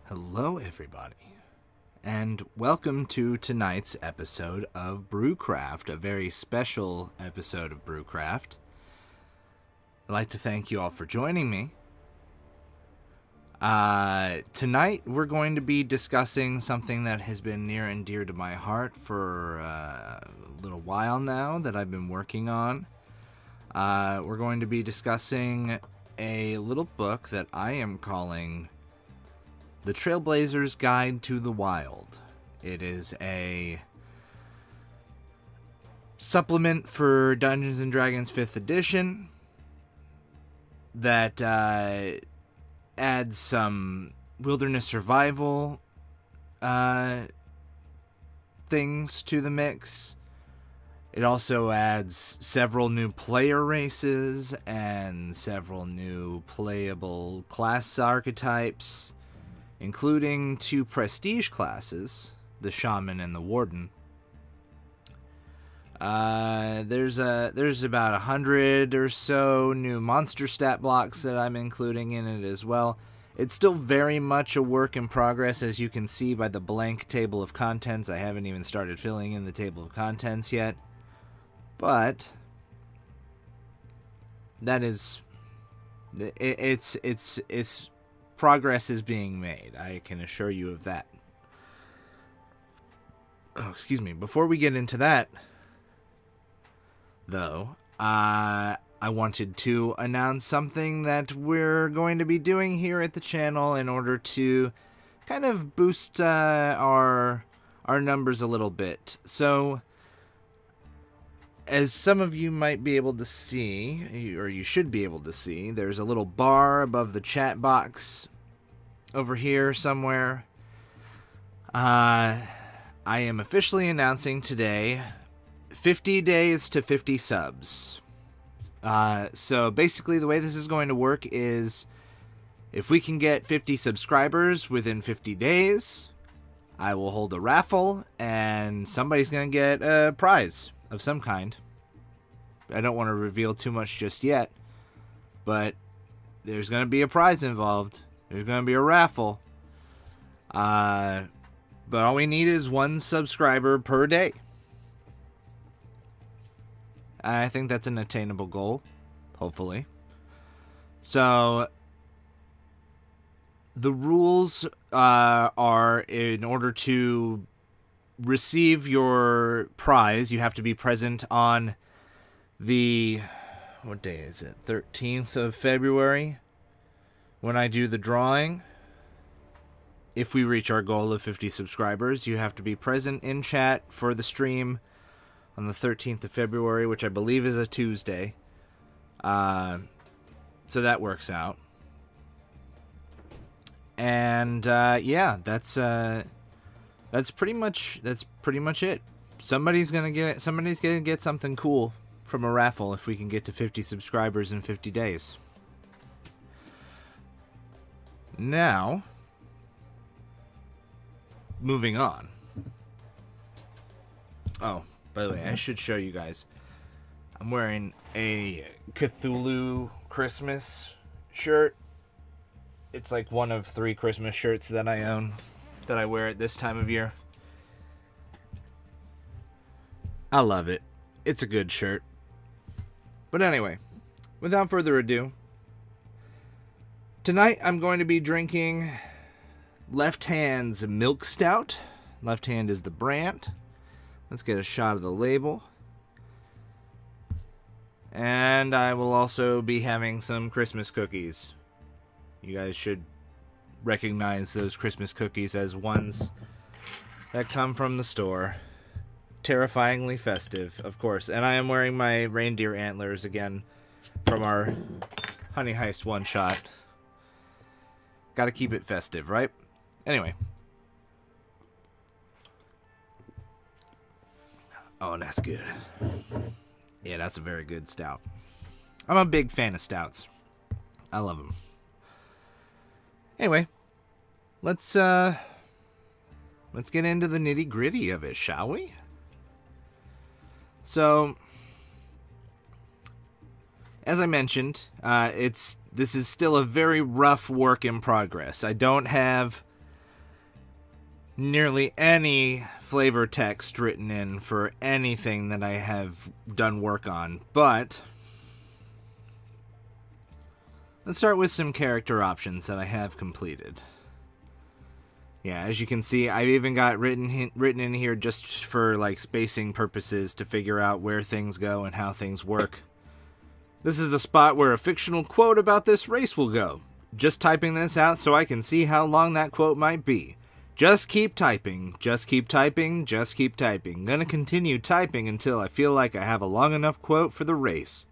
Hello, everybody, and welcome to tonight's episode of Brewcraft, a very special episode of Brewcraft. I'd like to thank you all for joining me. Tonight, we're going to be discussing something that has been near and dear to my heart for a little while now that I've been working on. We're going to be discussing a little book that I am calling The Trailblazer's Guide to the Wild. It is a supplement for Dungeons & Dragons 5th edition that adds some wilderness survival things to the mix. It also adds several new player races and several new playable class archetypes, including 2 prestige classes, the Shaman and the Warden. There's about 100 or so new monster stat blocks that I'm including in it as well. It's still very much a work in progress, as you can see by the blank table of contents. I haven't even started filling in the table of contents yet. But that is, it's progress is being made. I can assure you of that. Oh, excuse me. Before we get into that, though, I wanted to announce something that we're going to be doing here at the channel in order to kind of boost our numbers a little bit. So, as some of you might be able to see, or you should be able to see, there's a little bar above the chat box over here somewhere. I am officially announcing today 50 days to 50 subs. So basically the way this is going to work is if we can get 50 subscribers within 50 days, I will hold a raffle and somebody's going to get a prize of some kind. I don't want to reveal too much just yet, but there's going to be a prize involved. There's going to be a raffle. But all we need is 1 subscriber per day. I think that's an attainable goal, hopefully. So, the rules are, in order to receive your prize, you have to be present on the, what day is it, 13th of February, when I do the drawing. If we reach our goal of 50 subscribers, you have to be present in chat for the stream on the 13th of February, which I believe is a Tuesday. So that works out. And yeah, that's pretty much it. Somebody's gonna get something cool from a raffle if we can get to 50 subscribers in 50 days. Now, moving on. Oh, by the way, I should show you guys. I'm wearing a Cthulhu Christmas shirt. It's like one of 3 Christmas shirts that I own, that I wear at this time of year. I love it. It's a good shirt. But anyway, without further ado, tonight I'm going to be drinking Left Hand's Milk Stout. Left Hand is the brand. Let's get a shot of the label. And I will also be having some Christmas cookies. You guys should recognize those Christmas cookies as ones that come from the store. Terrifyingly festive, of course. And I am wearing my reindeer antlers again from our Honey Heist one-shot. Gotta keep it festive, right? Anyway. Oh, that's good. Yeah, that's a very good stout. I'm a big fan of stouts. I love them. Anyway, let's get into the nitty-gritty of it, shall we? So, as I mentioned, this is still a very rough work in progress. I don't have nearly any flavor text written in for anything that I have done work on, but let's start with some character options that I have completed. Yeah, as you can see, I've even got written in here just for like spacing purposes to figure out where things go and how things work. This is a spot where a fictional quote about this race will go. Just typing this out so I can see how long that quote might be. Just keep typing, just keep typing, just keep typing. Gonna continue typing until I feel like I have a long enough quote for the race.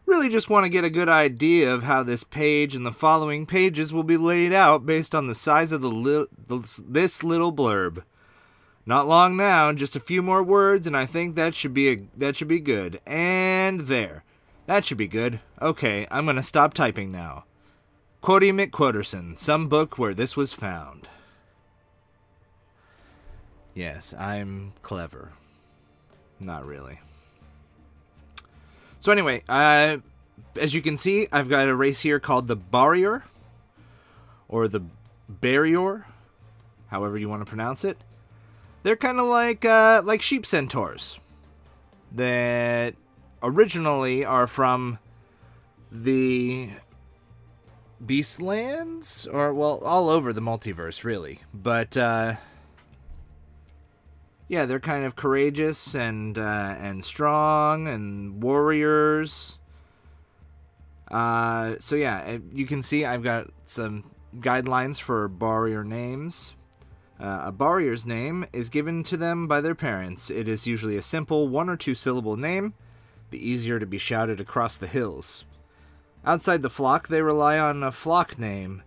Really just want to get a good idea of how this page and the following pages will be laid out based on the size of this little blurb. Not long now, just a few more words, and I think that should be good. And there. That should be good. Okay, I'm going to stop typing now. Quoty McQuoterson, some book where this was found. Yes, I'm clever. Not really. So anyway, as you can see, I've got a race here called the Barrier, or the Barrier, however you want to pronounce it. They're kind of like sheep centaurs that originally are from the Beastlands, or well, all over the multiverse, really. But yeah, they're kind of courageous and strong and warriors. So yeah, you can see I've got some guidelines for barrier names. A barrier's name is given to them by their parents. It is usually a simple 1 or 2 syllable name, the easier to be shouted across the hills. Outside the flock, they rely on a flock name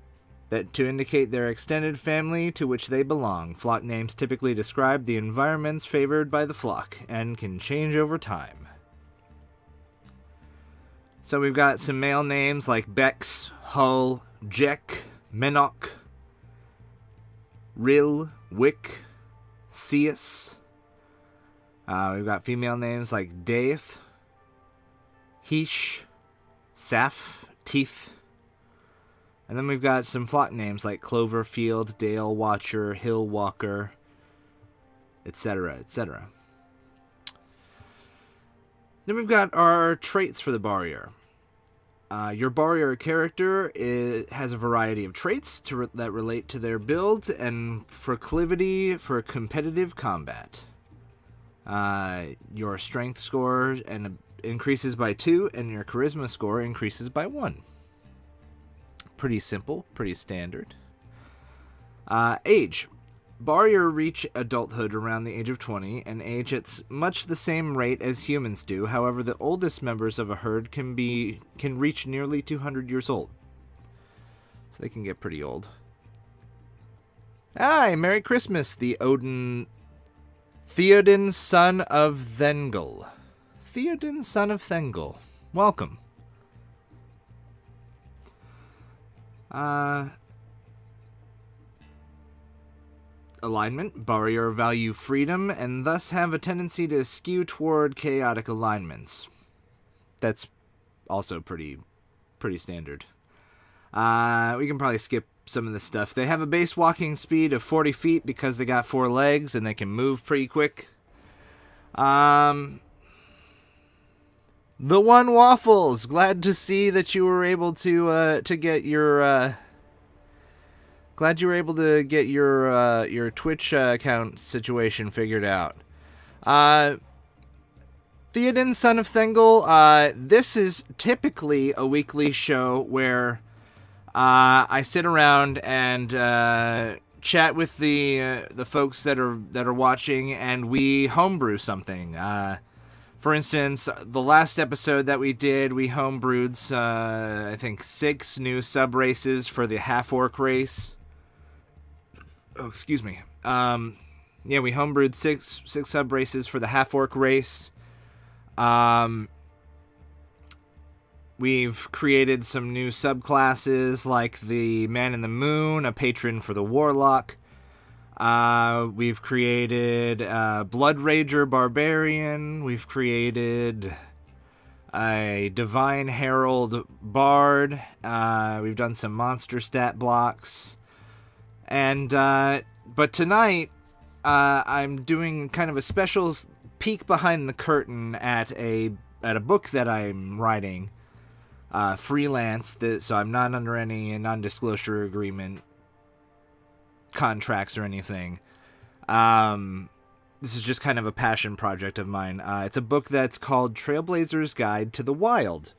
that to indicate their extended family to which they belong. Flock names typically describe the environments favored by the flock and can change over time. So we've got some male names like Bex, Hull, Jek, Menok, Rill, Wick, Ceus. We've got female names like Daith, Heesh, Saf, Teeth. And then we've got some flock names like Cloverfield, Dale Watcher, Hill Walker, etc., etc. Then we've got our traits for the barrier. Your barrier character has a variety of traits that relate to their build and proclivity for competitive combat. Your strength score increases by 2, and your charisma score increases by 1. Pretty simple, pretty standard. Age. Barrier reach adulthood around the age of 20 and age at much the same rate as humans do. However, the oldest members of a herd can reach nearly 200 years old. So they can get pretty old. Hi, Merry Christmas, the Theoden, son of Thengel. Theoden, son of Thengel. Welcome. Alignment. Barrier value freedom and thus have a tendency to skew toward chaotic alignments. That's also pretty standard. We can probably skip some of this stuff. They have a base walking speed of 40 feet because they got 4 legs and they can move pretty quick. The One Waffles. Glad to see that you were able to get your your Twitch account situation figured out. Theoden, son of Thengel. This is typically a weekly show where I sit around and chat with the folks that are watching, and we homebrew something. For instance, the last episode that we did, we homebrewed, I think, 6 new sub races for the half-orc race. Oh, excuse me. Yeah, we homebrewed six sub races for the half-orc race. We've created some new subclasses like the Man in the Moon, a patron for the Warlock. We've created Blood Rager Barbarian. We've created a Divine Herald Bard. We've done some monster stat blocks. And but tonight, I'm doing kind of a special peek behind the curtain at a book that I'm writing, freelance. So I'm not under any non-disclosure agreement contracts or anything. This is just kind of a passion project of mine. It's a book that's called Trailblazer's Guide to the Wild.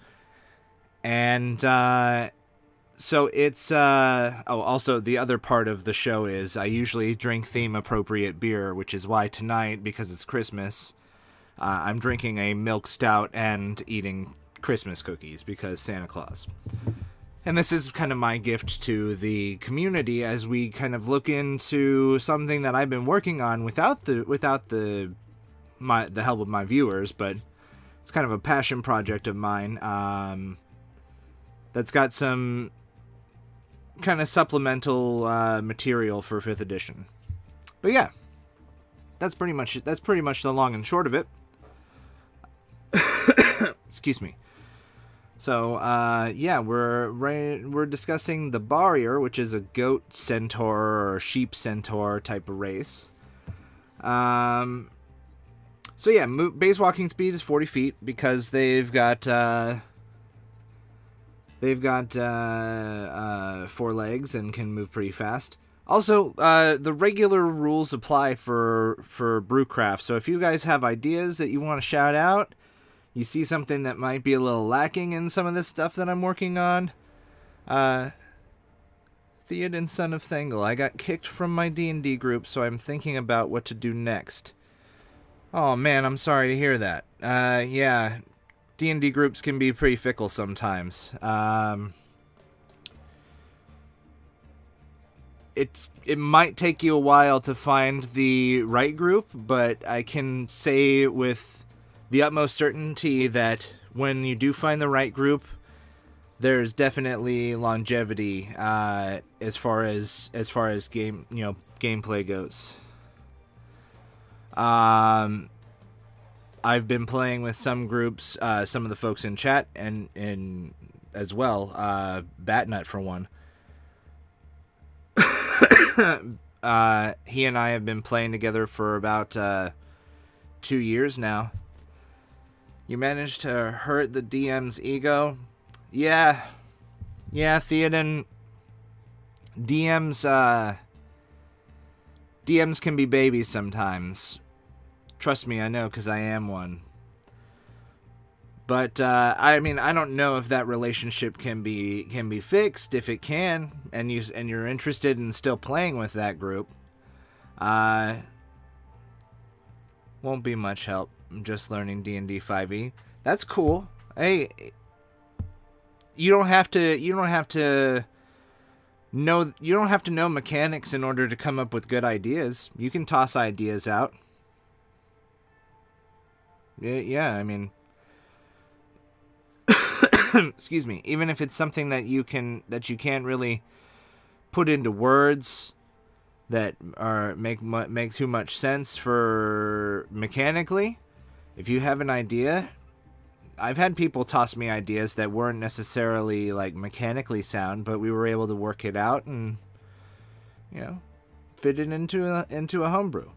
And so it's also the other part of the show is I usually drink theme appropriate beer, which is why tonight, because it's Christmas, I'm drinking a milk stout and eating Christmas cookies because Santa Claus. And this is kind of my gift to the community as we kind of look into something that I've been working on without the help of my viewers, but it's kind of a passion project of mine that's got some kind of supplemental material for 5th edition. But yeah, that's pretty much the long and short of it. Excuse me. So, yeah, we're discussing the Barrier, which is a goat centaur or sheep centaur type of race. So yeah, base walking speed is 40 feet because they've got 4 legs and can move pretty fast. Also, the regular rules apply for Brewcraft. So if you guys have ideas that you want to shout out, you see something that might be a little lacking in some of this stuff that I'm working on, Theoden, son of Thengel, I got kicked from my D&D group, so I'm thinking about what to do next. Oh man, I'm sorry to hear that. Yeah, D&D groups can be pretty fickle sometimes. It might take you a while to find the right group, but I can say with the utmost certainty that when you do find the right group, there's definitely longevity as far as gameplay goes. I've been playing with some groups, some of the folks in chat and as well, Batnut for one. He and I have been playing together for about 2 years now. You managed to hurt the DM's ego? Yeah, Theoden. DMs can be babies sometimes. Trust me, I know, because I am one. But I mean, I don't know if that relationship can be fixed. If it can, and you're interested in still playing with that group, won't be much help. I'm just learning D&D 5e. That's cool. Hey, you don't have to know mechanics in order to come up with good ideas. You can toss ideas out. Yeah, I mean, excuse me. Even if it's something that you can't really put into words that make too much sense for mechanically. If you have an idea, I've had people toss me ideas that weren't necessarily like mechanically sound, but we were able to work it out and fit it into a homebrew.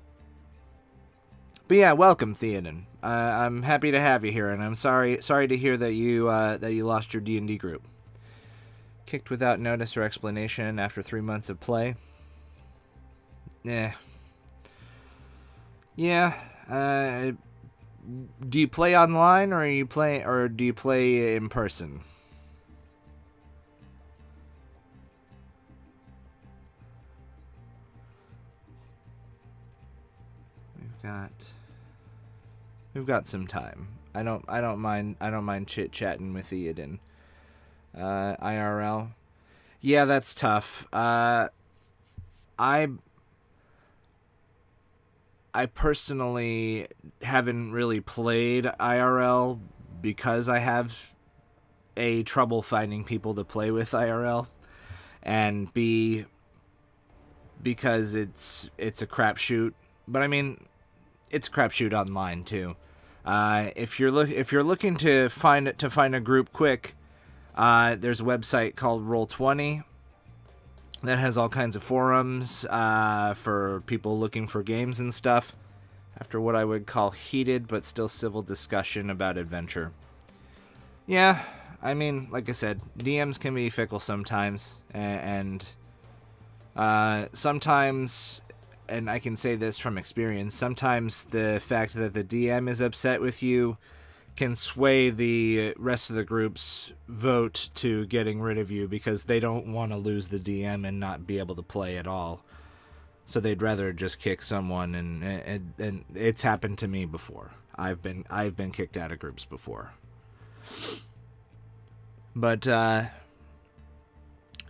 But yeah, welcome, Theoden. I'm happy to have you here, and I'm sorry to hear that you lost your D&D group. Kicked without notice or explanation after 3 months of play. Yeah. Do you play online or do you play in person? we've got some time. I don't mind chit-chatting with Theoden. IRL. Yeah, that's tough. I personally haven't really played IRL because I have trouble finding people to play with IRL, and B, because it's a crapshoot. But I mean, it's a crapshoot online too. If you're looking to find a group quick, there's a website called Roll20 that has all kinds of forums for people looking for games and stuff, after what I would call heated but still civil discussion about adventure. Yeah, I mean, like I said, DMs can be fickle sometimes, and sometimes, and I can say this from experience, sometimes the fact that the DM is upset with you can sway the rest of the group's vote to getting rid of you, because they don't want to lose the DM and not be able to play at all. So they'd rather just kick someone, and it's happened to me before. I've been kicked out of groups before. But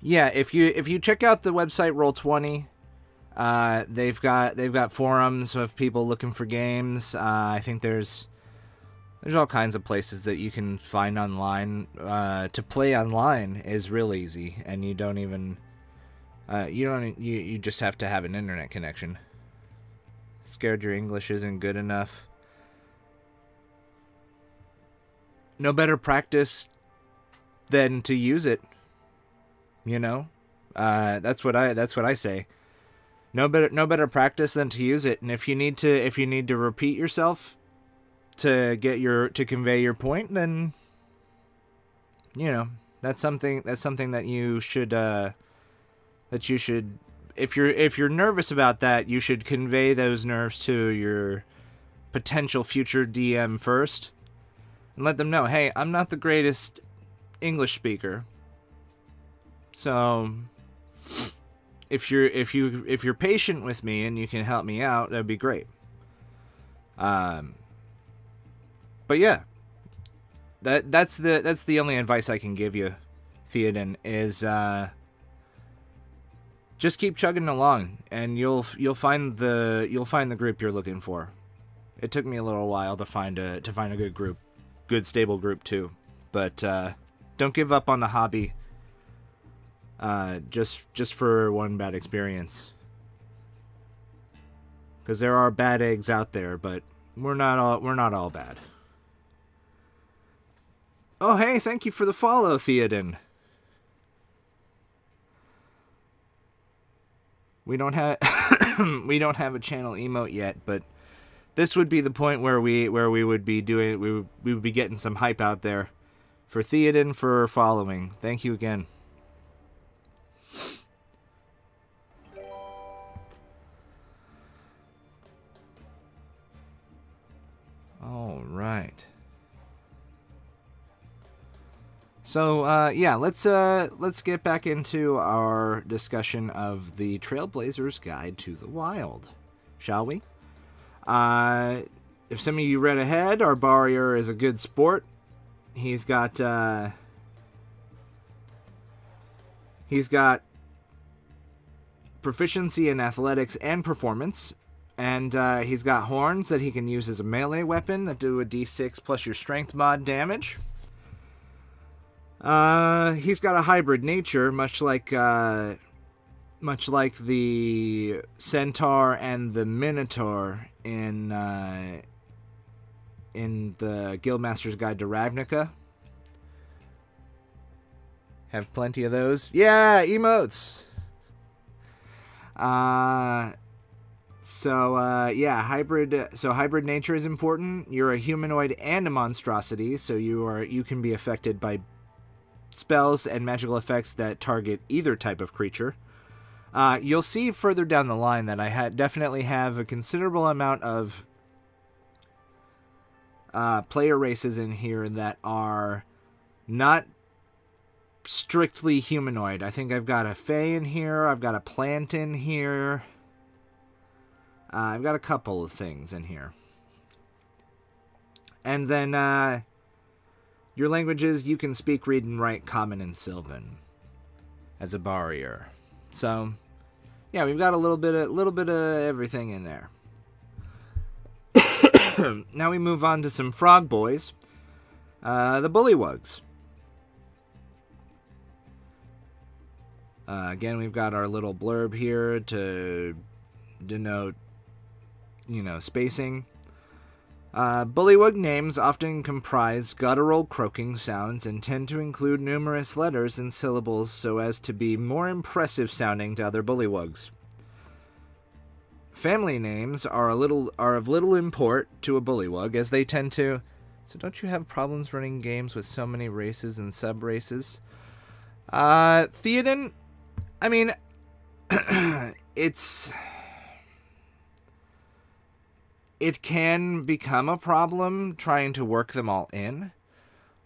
yeah, if you check out the website Roll20, they've got forums of people looking for games. I think there's all kinds of places that you can find online. To play online is real easy, and you don't even you just have to have an internet connection. Scared your English isn't good enough? No better practice than to use it. You know, that's what I say. No better practice than to use it. And if you need to repeat yourself to convey your point, then that's something that you should if you're nervous about that, you should convey those nerves to your potential future DM first, and let them know, hey, I'm not the greatest English speaker, so if you're patient with me and you can help me out, that'd be great. But yeah, that's the only advice I can give you, Theoden, is just keep chugging along, and you'll find the group you're looking for. It took me a little while to find a good group, good stable group too. But don't give up on the hobby. Just for one bad experience, because there are bad eggs out there, but we're not all bad. Oh, hey, thank you for the follow, Theoden. We don't have a channel emote yet, but this would be the point where we would be getting some hype out there for Theoden for following. Thank you again. All right. So yeah, let's get back into our discussion of the Trailblazer's Guide to the Wild, shall we? If some of you read ahead, our Barrier is a good sport. He's got proficiency in athletics and performance, and he's got horns that he can use as a melee weapon that do a d6 plus your strength mod damage. He's got a hybrid nature, much like the Centaur and the Minotaur in the Guildmaster's Guide to Ravnica. Have plenty of those. Yeah, emotes. Yeah, hybrid nature is important. You're a humanoid and a monstrosity, so you can be affected by spells and magical effects that target either type of creature. You'll see further down the line that I definitely have a considerable amount of player races in here that are not strictly humanoid. I think I've got a Fae in here. I've got a plant in here. I've got a couple of things in here. And then your languages, you can speak, read, and write Common and Sylvan as a barrier. So, yeah, we've got a little bit of everything in there. Now we move on to some frog boys, the bullywugs. Again, we've got our little blurb here to denote, spacing. Bullywug names often comprise guttural croaking sounds and tend to include numerous letters and syllables so as to be more impressive sounding to other bullywugs. Family names are of little import to a bullywug, as they tend to... So don't you have problems running games with so many races and sub-races? Theoden, I mean, it can become a problem trying to work them all in.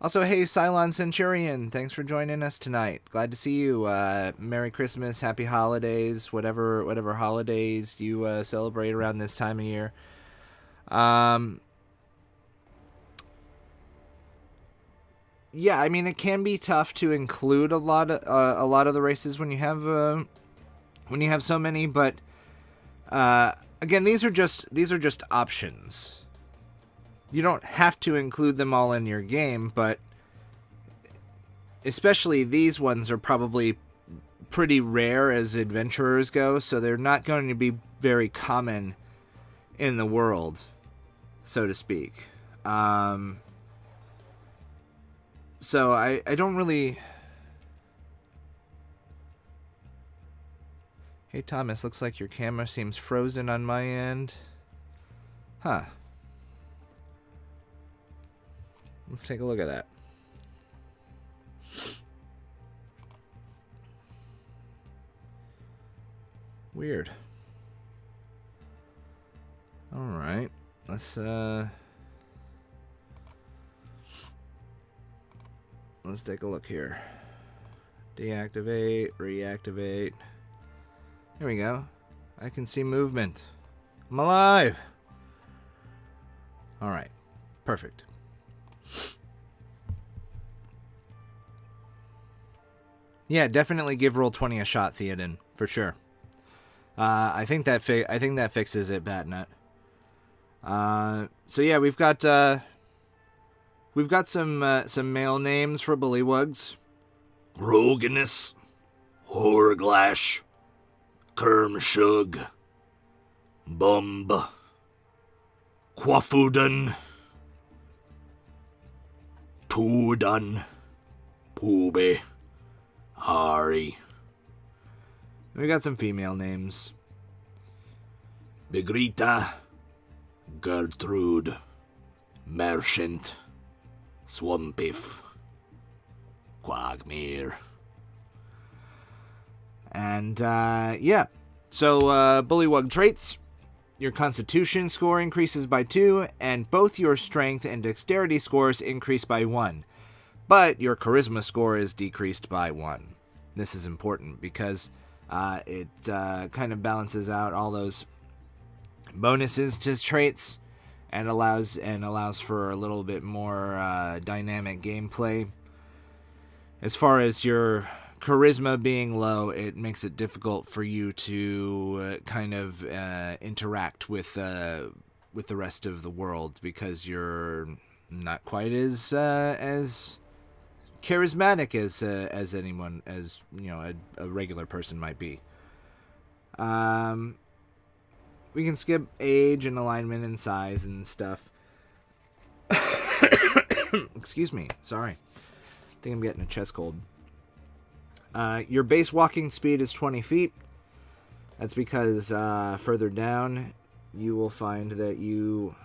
Also, hey, Cylon Centurion, thanks for joining us tonight. Glad to see you. Merry Christmas, Happy Holidays, whatever holidays you celebrate around this time of year. Yeah, I mean, it can be tough to include a lot of the races when you have so many, but again, these are just options. You don't have to include them all in your game, but especially these ones are probably pretty rare as adventurers go, so they're not going to be very common in the world, so to speak. So I don't really... Hey Thomas, looks like your camera seems frozen on my end. Huh. Let's take a look at that. Weird. Alright. Let's take a look here. Deactivate, reactivate. There we go. I can see movement. I'm alive! Alright. Perfect. Yeah, definitely give Roll20 a shot, Theoden, for sure. I think that fixes it, Batnut. So yeah, we've got some male names for bullywugs. Groganus, Horglash, Kermshug, Bumb, Quafudan, Toodan, Poobe, Hari. We got some female names. Bigrita, Gertrude, Merchant, Swampif, Quagmire. And, yeah. So, bullywug traits. Your constitution score increases by 2, and both your strength and dexterity scores increase by 1. But your charisma score is decreased by 1. This is important because it kind of balances out all those bonuses to traits and allows for a little bit more dynamic gameplay. As far as your charisma being low, it makes it difficult for you to kind of interact with the rest of the world because you're not quite as charismatic as anyone, as a regular person might be. We can skip age and alignment and size and stuff. Excuse me, sorry. I think I'm getting a chest cold. Your base walking speed is 20 feet. That's because further down you will find that you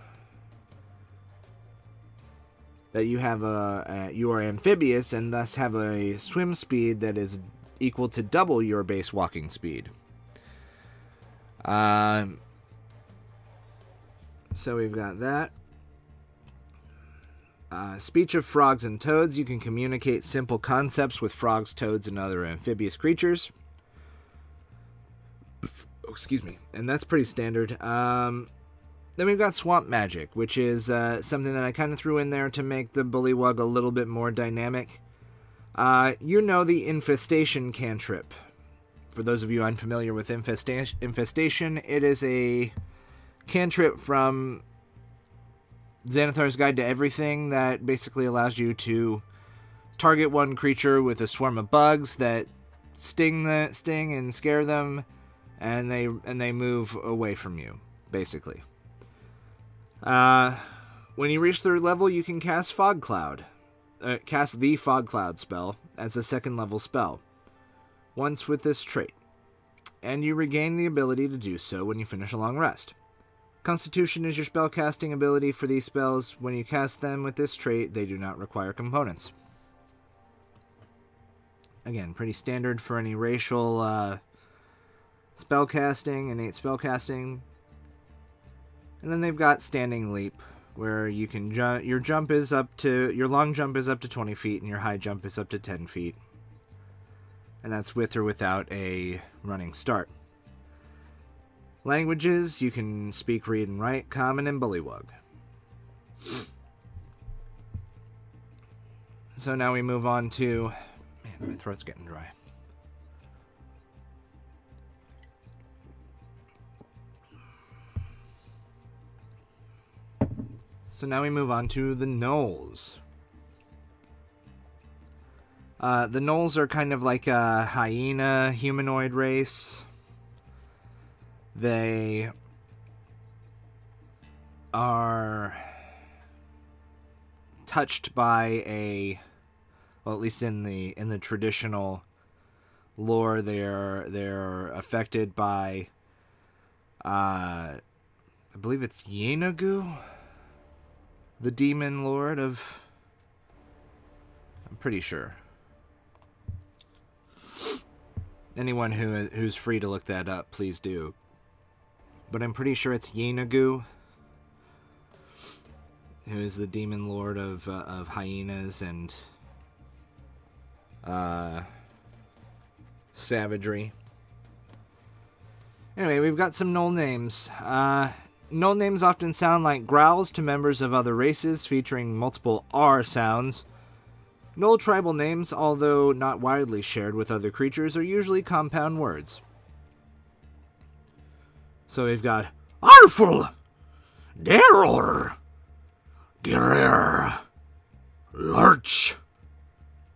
are amphibious and thus have a swim speed that is equal to double your base walking speed. So we've got that. Speech of frogs and toads. You can communicate simple concepts with frogs, toads, and other amphibious creatures. excuse me. And that's pretty standard. Then we've got Swamp Magic, which is something that I kind of threw in there to make the Bullywug a little bit more dynamic. You know the Infestation cantrip. For those of you unfamiliar with Infestation, it is a cantrip from Xanathar's Guide to Everything that basically allows you to target one creature with a swarm of bugs that sting and scare them, and they move away from you, basically. When you reach 3rd level, you can cast Fog Cloud. Cast the Fog Cloud spell as a 2nd level spell, once with this trait, and you regain the ability to do so when you finish a long rest. Constitution is your spellcasting ability for these spells. When you cast them with this trait, they do not require components. Again, pretty standard for any racial spellcasting, innate spellcasting. And then they've got Standing Leap, where you can jump. Your long jump is up to 20 feet, and your high jump is up to 10 feet. And that's with or without a running start. Languages, you can speak, read, and write Common and Bullywug. So now we move on to... Man, my throat's getting dry. So now we move on to the Gnolls. The Gnolls are kind of like a hyena humanoid race. They are touched by well, at least in the traditional lore, they're affected by I believe it's Yenagu, the demon lord of... I'm pretty sure. Anyone who's free to look that up, please do. But I'm pretty sure it's Yenagu, who is the demon lord of hyenas and savagery. Anyway, we've got some Gnoll names. Gnoll names often sound like growls to members of other races, featuring multiple R sounds. Gnoll tribal names, although not widely shared with other creatures, are usually compound words. So we've got Arful, Deror, Gerer, Lurch,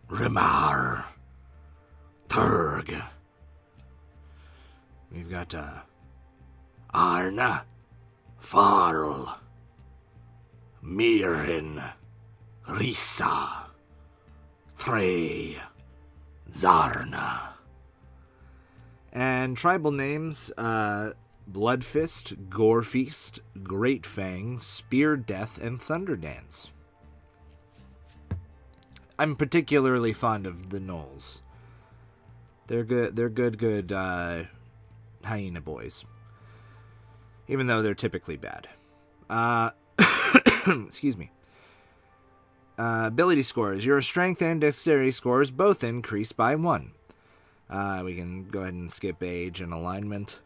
Rimar, Turg. We've got Arna, Farl, Mirin, Risa, Threy, Zarna. And tribal names, Bloodfist, Gorefeast, Great Fang, Spear Death, and Thunderdance. I'm particularly fond of the Gnolls. They're good hyena boys. Even though they're typically bad. Excuse me. Ability scores. Your strength and dexterity scores both increase by 1. We can go ahead and skip age and alignment.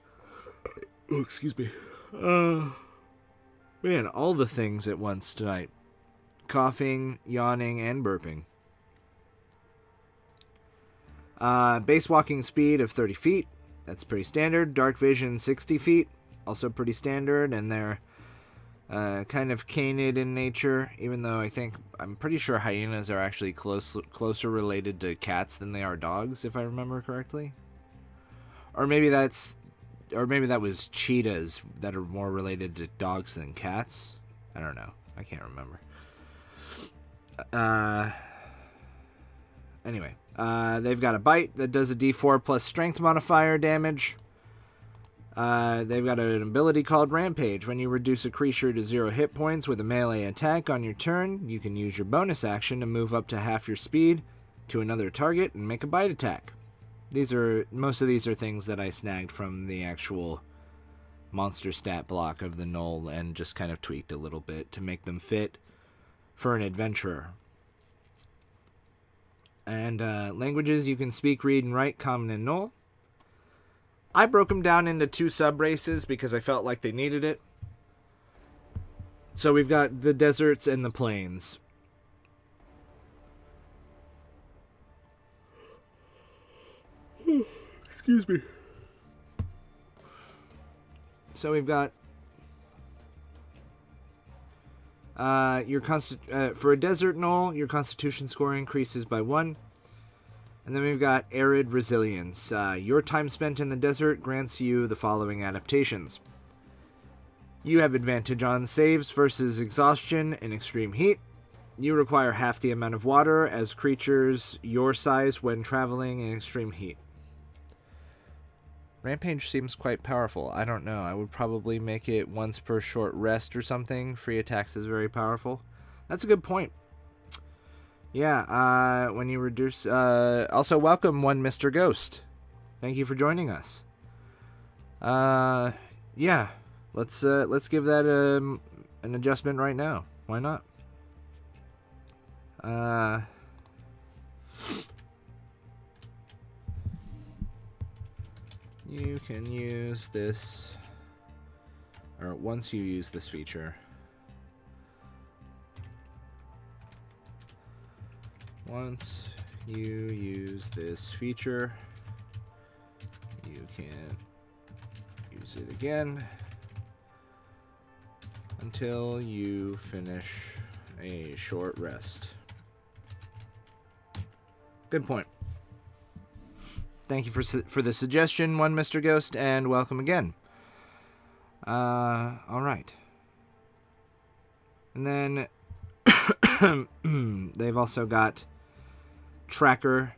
Oh, excuse me. Man, all the things at once tonight. Coughing, yawning, and burping. Base walking speed of 30 feet. That's pretty standard. Dark vision 60 feet. Also pretty standard. And they're kind of canid in nature. Even though I'm pretty sure hyenas are actually closer related to cats than they are dogs, if I remember correctly. Or maybe that was cheetahs that are more related to dogs than cats. I don't know. I can't remember. Anyway, they've got a bite that does a d4 plus strength modifier damage. They've got an ability called Rampage. When you reduce a creature to 0 hit points with a melee attack on your turn, you can use your bonus action to move up to half your speed to another target and make a bite attack. Most of these are things that I snagged from the actual monster stat block of the Gnoll and just kind of tweaked a little bit to make them fit for an adventurer. And languages, you can speak, read, and write Common and Gnoll. I broke them down into 2 sub-races because I felt like they needed it. So we've got the deserts and the plains. Excuse me. So we've got for a desert knoll, your constitution score increases by 1. And then we've got arid resilience. Your time spent in the desert grants you the following adaptations. You have advantage on saves versus exhaustion in extreme heat. You require half the amount of water as creatures your size when traveling in extreme heat. Rampage seems quite powerful. I don't know. I would probably make it once per short rest or something. Free attacks is very powerful. That's a good point. Yeah, when you reduce... also, welcome, one Mr. Ghost. Thank you for joining us. Yeah. Let's give that an adjustment right now. Why not? You can use this, or once you use this feature. Once you use this feature, you can use it again until you finish a short rest. Good point. Thank you for the suggestion, one Mr. Ghost, and welcome again. All right. And then they've also got tracker.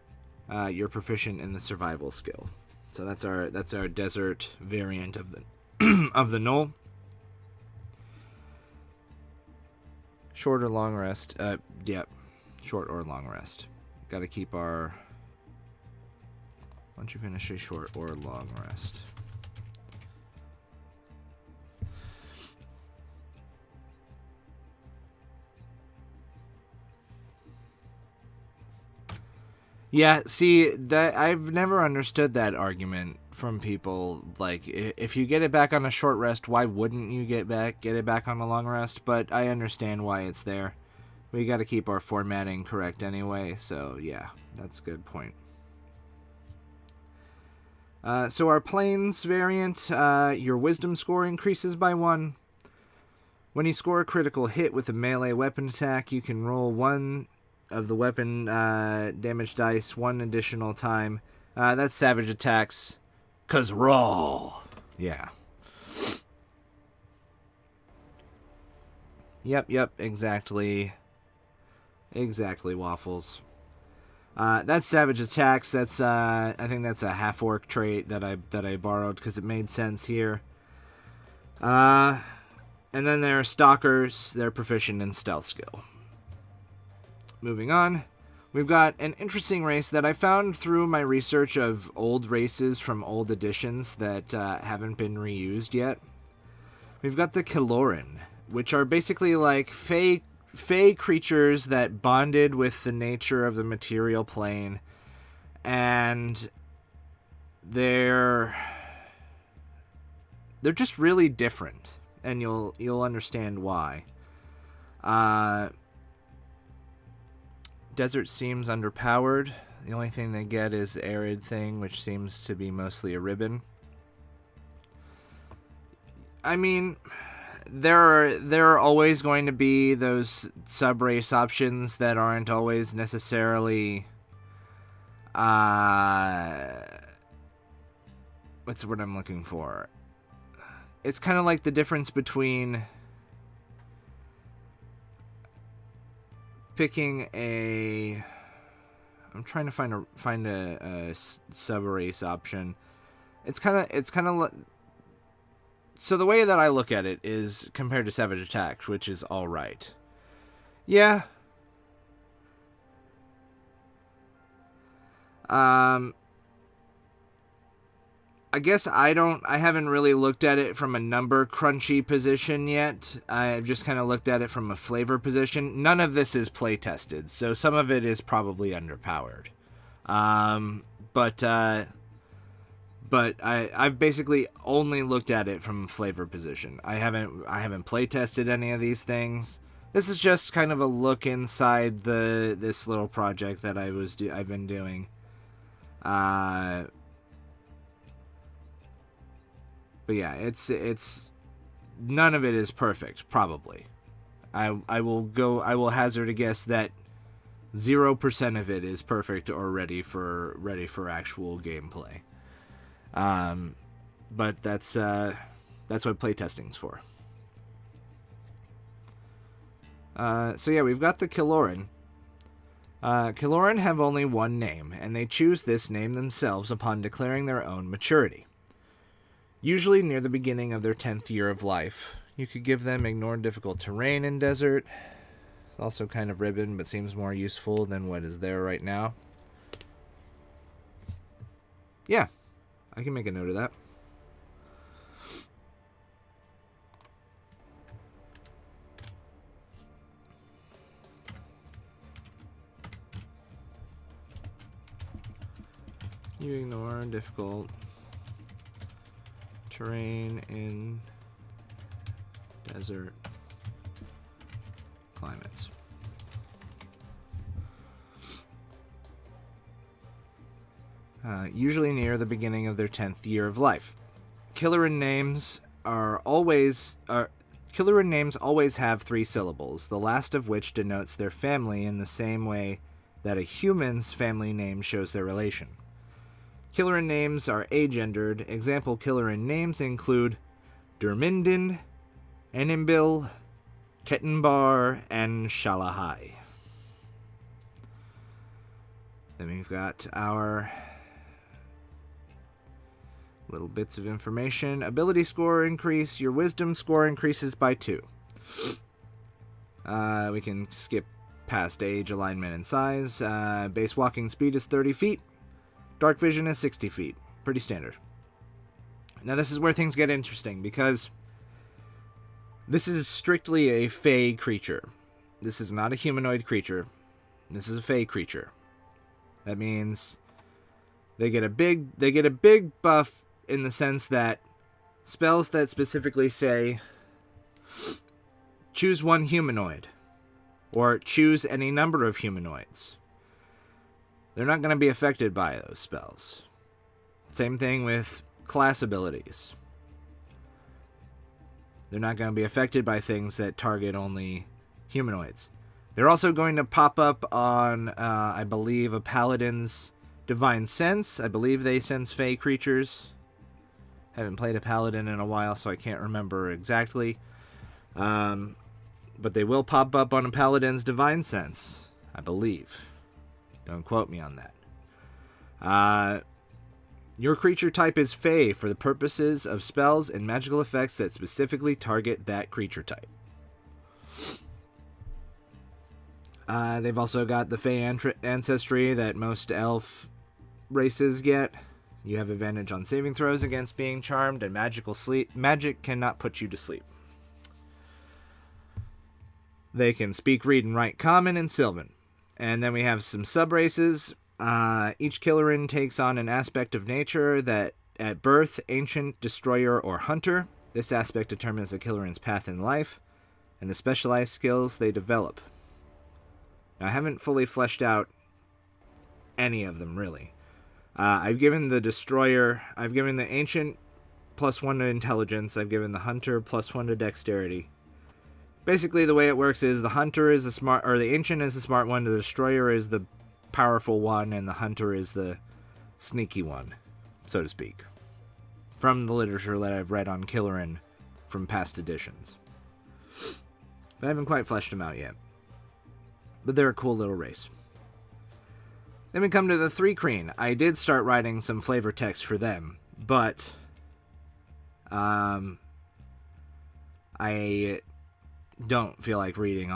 You're proficient in the survival skill. So that's our desert variant of the of the knoll. Short or long rest. Yep. Short or long rest. Got to keep our... Once you finish a short or long rest. Yeah, see, that I've never understood that argument from people. Like, if you get it back on a short rest, why wouldn't you get it back on a long rest? But I understand why it's there. We got to keep our formatting correct anyway, so yeah, that's a good point. So our plains variant, your wisdom score increases by 1. When you score a critical hit with a melee weapon attack, you can roll 1 of the weapon damage dice 1 additional time. That's savage attacks, 'cause raw. Yeah. Yep, exactly. Exactly, Waffles. That's savage attacks. That's I think that's a half orc trait that I borrowed because it made sense here. And then there are stalkers. They're proficient in stealth skill. Moving on, we've got an interesting race that I found through my research of old races from old editions that haven't been reused yet. We've got the Kiloran, which are basically like fey creatures that bonded with the nature of the material plane, and they're just really different, and you'll understand why. Desert seems underpowered. The only thing they get is arid thing, which seems to be mostly a ribbon. I mean, there are always going to be those sub-race options that aren't always necessarily what's the word I'm looking for? It's kind of like the difference between picking a... I'm trying to find a sub-race option. It's kind of so the way that I look at it is compared to Savage Attack, which is all right. Yeah. I guess I haven't really looked at it from a number crunchy position yet. I've just kind of looked at it from a flavor position. None of this is play tested, so some of it is probably underpowered. but I've basically only looked at it from flavor position. I haven't play tested any of these things. This is just kind of a look inside this little project that I've been doing. But yeah, it's none of it is perfect, probably. I will hazard a guess that 0% of it is perfect or ready for actual gameplay. But that's what playtesting's for. So yeah, we've got the Killoran. Killoran have only one name, and they choose this name themselves upon declaring their own maturity. Usually near the beginning of their 10th year of life. You could give them ignore difficult terrain in desert. It's also kind of ribbon, but seems more useful than what is there right now. Yeah, I can make a note of that. You ignore difficult terrain in desert climates. Usually near the beginning of their 10th year of life. Killoran names always have 3 syllables, the last of which denotes their family in the same way that a human's family name shows their relation. Killoran names are agendered. Example Killoran names include Durmindin, Enimbil, Kettenbar, and Shalahai. Then we've got our little bits of information. Ability score increase. Your wisdom score increases by 2. We can skip past age, alignment, and size. Base walking speed is 30 feet. Dark vision is 60 feet. Pretty standard. Now this is where things get interesting, because this is strictly a Fey creature. This is not a humanoid creature. This is a Fey creature. That means they get a big buff in the sense that spells that specifically say choose one humanoid or choose any number of humanoids, they're not going to be affected by those spells. Same thing with class abilities. They're not going to be affected by things that target only humanoids. They're also going to pop up on, I believe, a paladin's divine sense. I believe they sense Fey creatures. Haven't played a paladin in a while, so I can't remember exactly. But they will pop up on a paladin's divine sense, I believe. Don't quote me on that. Your creature type is Fey for the purposes of spells and magical effects that specifically target that creature type. They've also got the Fey ancestry that most elf races get. You have advantage on saving throws against being charmed, and magic cannot put you to sleep. They can speak, read, and write Common and Sylvan. And then we have some sub-races. Each Killoran takes on an aspect of nature that, at birth, Ancient, Destroyer, or Hunter. This aspect determines the Killoran's path in life, and the specialized skills they develop. Now, I haven't fully fleshed out any of them, really. I've given the Destroyer, I've given the Ancient +1 to Intelligence, I've given the Hunter +1 to Dexterity. Basically, the way it works is the Hunter is the smart, or the Ancient is the smart one, the Destroyer is the powerful one, and the Hunter is the sneaky one, so to speak. From the literature that I've read on Killoran from past editions. But I haven't quite fleshed them out yet. But they're a cool little race. Then we come to the Three Kreen. I did start writing some flavor text for them, but I don't feel like reading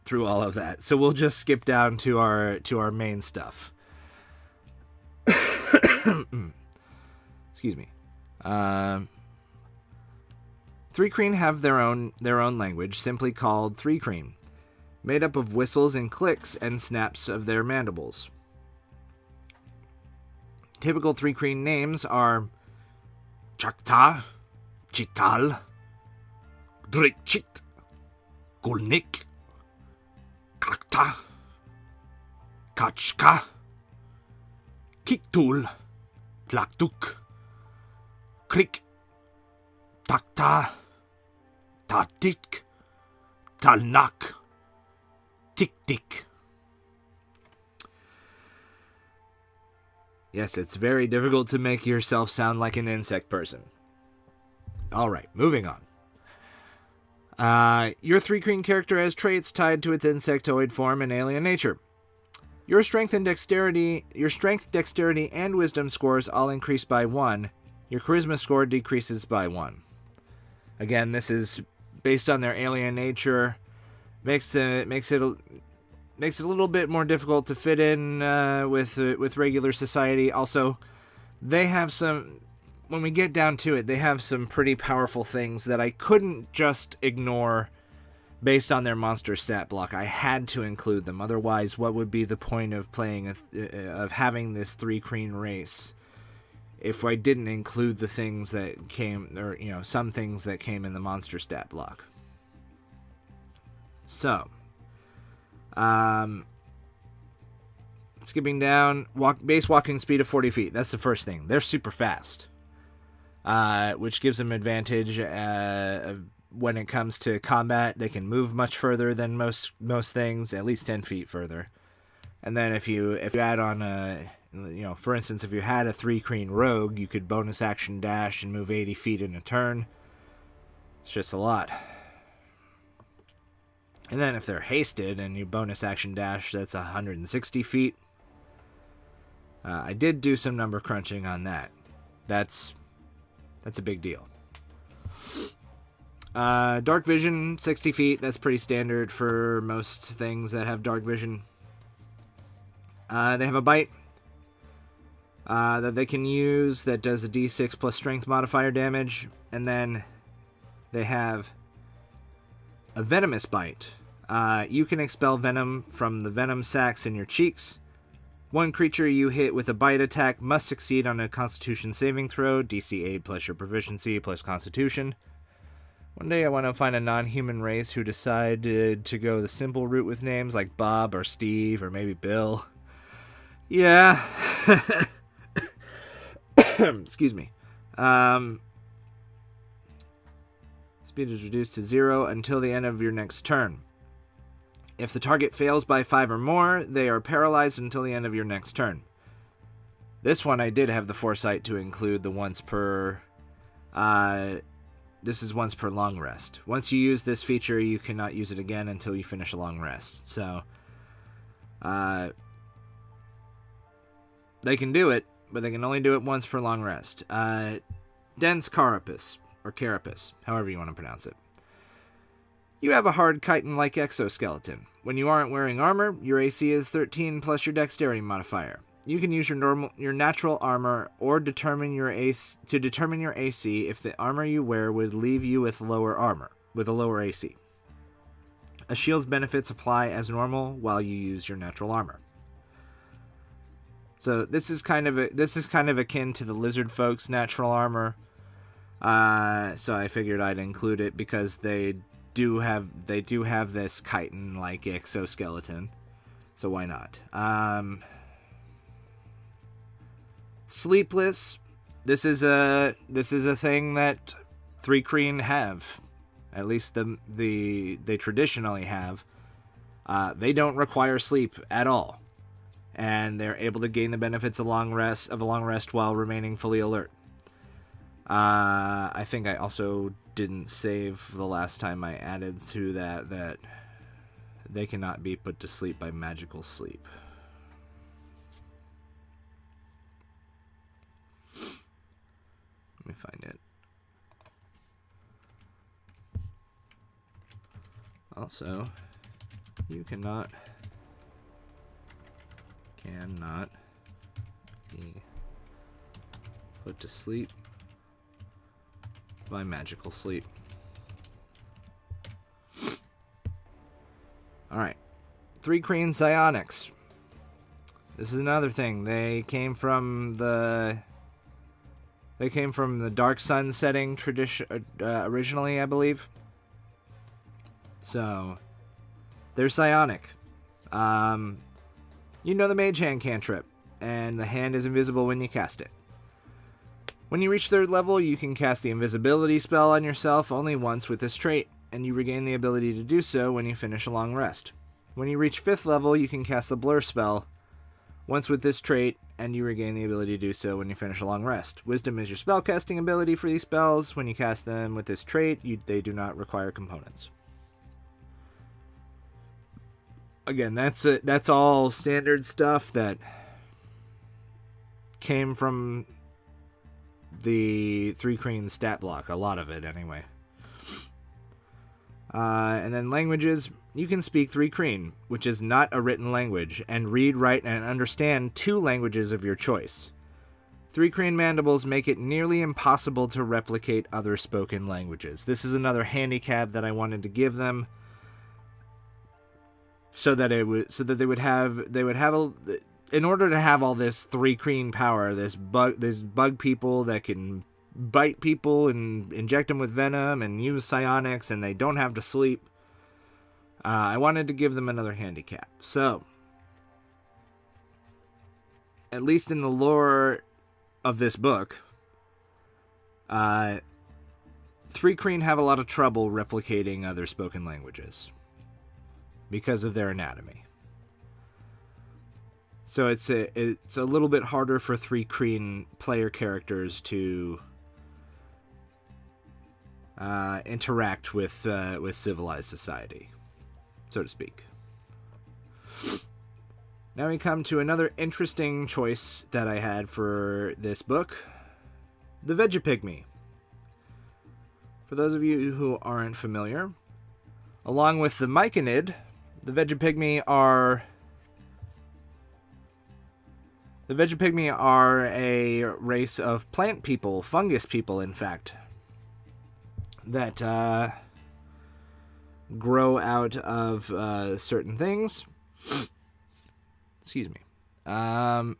through all of that. So we'll just skip down to our main stuff. Excuse me. Three Kreen have their own language, simply called Three Kreen, made up of whistles and clicks and snaps of their mandibles. Typical Three Kreen names are Chakta, Chital, Drikchit, Gulnik, Kakta, Kachka, Kiktul, Tlaktuk, Krik, Takta, Tatik, Talnak, Tik-tik. Yes, it's very difficult to make yourself sound like an insect person. Alright, moving on. Your 3-Kreen character has traits tied to its insectoid form and alien nature. Your strength, dexterity, and wisdom scores all increase by 1. Your charisma score decreases by 1. Again, this is based on their alien nature. Makes it a little bit more difficult to fit in with regular society. Also, they have some. When we get down to it, they have some pretty powerful things that I couldn't just ignore based on their monster stat block. I had to include them. Otherwise, what would be the point of playing of having this 3-Kreen race if I didn't include the things that came, or some things that came in the monster stat block? So, skipping down, base walking speed of 40 feet. That's the first thing. They're super fast, which gives them advantage when it comes to combat. They can move much further than most things, at least 10 feet further. And then if you add on for instance, if you had a 3-Kreen rogue, you could bonus action dash and move 80 feet in a turn. It's just a lot. And then if they're hasted and you bonus action dash, that's 160 feet. I did do some number crunching on that. That's a big deal. Dark vision, 60 feet. That's pretty standard for most things that have dark vision. They have a bite that they can use that does a d6 plus strength modifier damage. And then they have a venomous bite. You can expel venom from the venom sacs in your cheeks. One creature you hit with a bite attack must succeed on a Constitution saving throw, DC 8 plus your proficiency plus Constitution. One day I want to find a non-human race who decided to go the simple route with names like Bob or Steve or maybe Bill. Yeah. Excuse me. Speed is reduced to 0 until the end of your next turn. If the target fails by 5 or more, they are paralyzed until the end of your next turn. This one I did have the foresight to include the once per... this is once per long rest. Once you use this feature, you cannot use it again until you finish a long rest. So, they can do it, but they can only do it once per long rest. Dense Carapace, or Carapace, however you want to pronounce it. You have a hard chitin-like exoskeleton. When you aren't wearing armor, your AC is 13 plus your dexterity modifier. You can use your natural armor or determine your AC if the armor you wear would leave you with a lower AC. A shield's benefits apply as normal while you use your natural armor. So this is kind of akin to the lizard folks' natural armor. So I figured I'd include it because they do have this chitin-like exoskeleton. So why not? Sleepless. This is a thing that 3-Kreen have. At least they traditionally have. They don't require sleep at all, and they're able to gain the benefits of a long rest while remaining fully alert. I think I also didn't save the last time I added to that they cannot be put to sleep by magical sleep. Let me find it. Also, you cannot be put to sleep by magical sleep. Alright. 3-Kreen Psionics. This is another thing. They came from the They came from the Dark Sun setting originally, I believe. So, they're psionic. You know the Mage Hand cantrip, and the hand is invisible when you cast it. When you reach 3rd level, you can cast the invisibility spell on yourself only once with this trait, and you regain the ability to do so when you finish a long rest. When you reach 5th level, you can cast the blur spell once with this trait, and you regain the ability to do so when you finish a long rest. Wisdom is your spellcasting ability for these spells. When you cast them with this trait, they do not require components. Again, that's all standard stuff that came from the 3 Kreen stat block, a lot of it anyway. And then languages, you can speak 3 Kreen, which is not a written language, and read, write, and understand 2 languages of your choice. 3 Kreen mandibles make it nearly impossible to replicate other spoken languages. This is another handicap that I wanted to give them, so that they would have in order to have all this 3 Kreen power, this bug people that can bite people and inject them with venom and use psionics, and they don't have to sleep. I wanted to give them another handicap. So, at least in the lore of this book, 3 Kreen have a lot of trouble replicating other spoken languages because of their anatomy. So it's a little bit harder for 3 Kreen player characters to interact with civilized society, so to speak. Now we come to another interesting choice that I had for this book, the Vegapygmy. For those of you who aren't familiar, along with the Myconid, the Vegapygmy are a race of plant people, fungus people, in fact, that grow out of certain things. Excuse me. The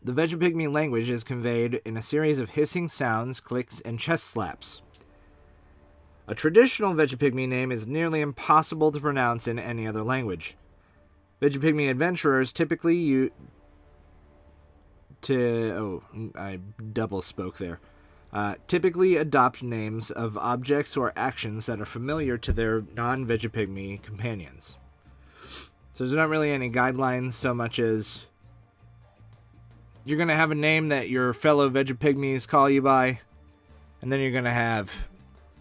Vegapygmy language is conveyed in a series of hissing sounds, clicks, and chest slaps. A traditional Vegapygmy name is nearly impossible to pronounce in any other language. Vegapygmy adventurers typically I double spoke there. Typically adopt names of objects or actions that are familiar to their non-Vegapygmy companions. So there's not really any guidelines so much as you're going to have a name that your fellow Vegapygmies call you by, and then you're going to have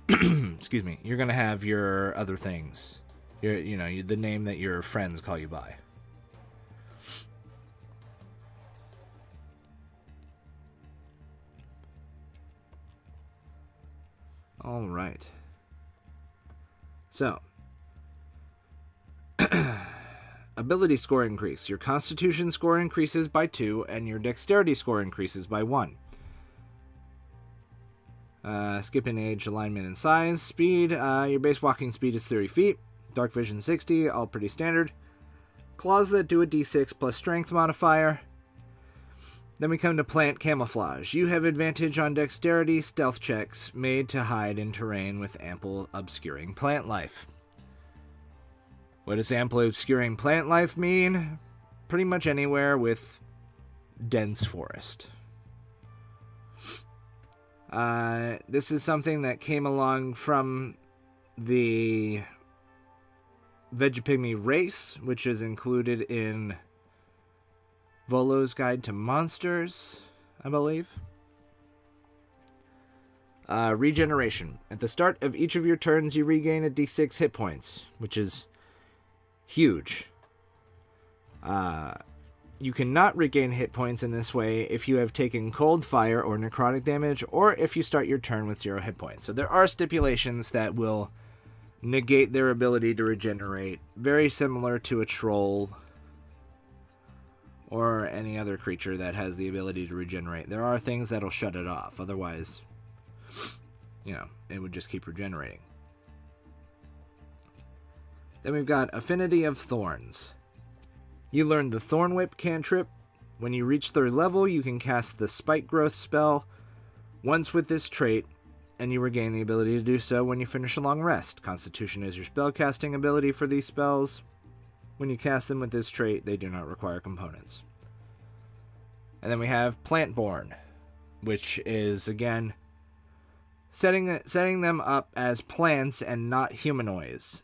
you're going to have your other things. The name that your friends call you by. All right. So, ability score increase. Your Constitution score increases by 2, and your Dexterity score increases by 1. Skipping age, alignment, and size. Speed. Your base walking speed is 30 feet. Dark vision 60, all pretty standard. Claws that do a d6 plus strength modifier. Then we come to plant camouflage. You have advantage on dexterity stealth checks made to hide in terrain with ample obscuring plant life. What does ample obscuring plant life mean? Pretty much anywhere with dense forest. This is something that came along from the Vegapygmy race, which is included in Volo's Guide to Monsters, I believe. Regeneration. At the start of each of your turns, you regain a d6 hit points, which is huge. You cannot regain hit points in this way if you have taken cold, fire, or necrotic damage, or if you start your turn with 0 hit points. So there are stipulations that will negate their ability to regenerate, very similar to a troll or any other creature that has the ability to regenerate. There are things that'll shut it off, otherwise, it would just keep regenerating. Then we've got Affinity of Thorns. You learn the Thorn Whip cantrip When you reach 3rd level, you can cast the Spike Growth spell once with this trait, and you regain the ability to do so when you finish a long rest. Constitution is your spellcasting ability for these spells. When you cast them with this trait, they do not require components. And then we have Plantborn, which is, again, setting them up as plants and not humanoids.